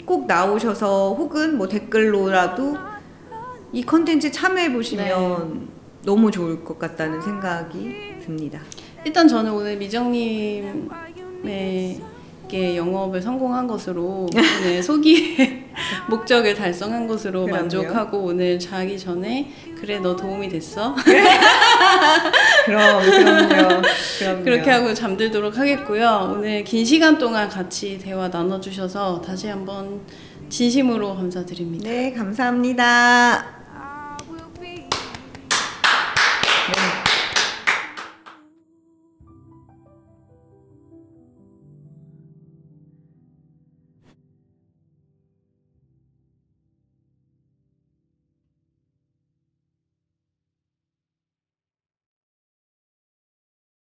꼭 나오셔서 혹은 뭐 댓글로라도 이 컨텐츠 참여해 보시면 너무 좋을 것 같다는 생각이 듭니다. 일단 저는 오늘 미정님의 영업을 성공한 것으로 오늘 소기의 목적을 달성한 것으로 그럼요. 만족하고 오늘 자기 전에 그래 너 도움이 됐어? 그럼요. 그렇게 하고 잠들도록 하겠고요. 오늘 긴 시간 동안 같이 대화 나눠주셔서 다시 한번 진심으로 감사드립니다. 네, 감사합니다.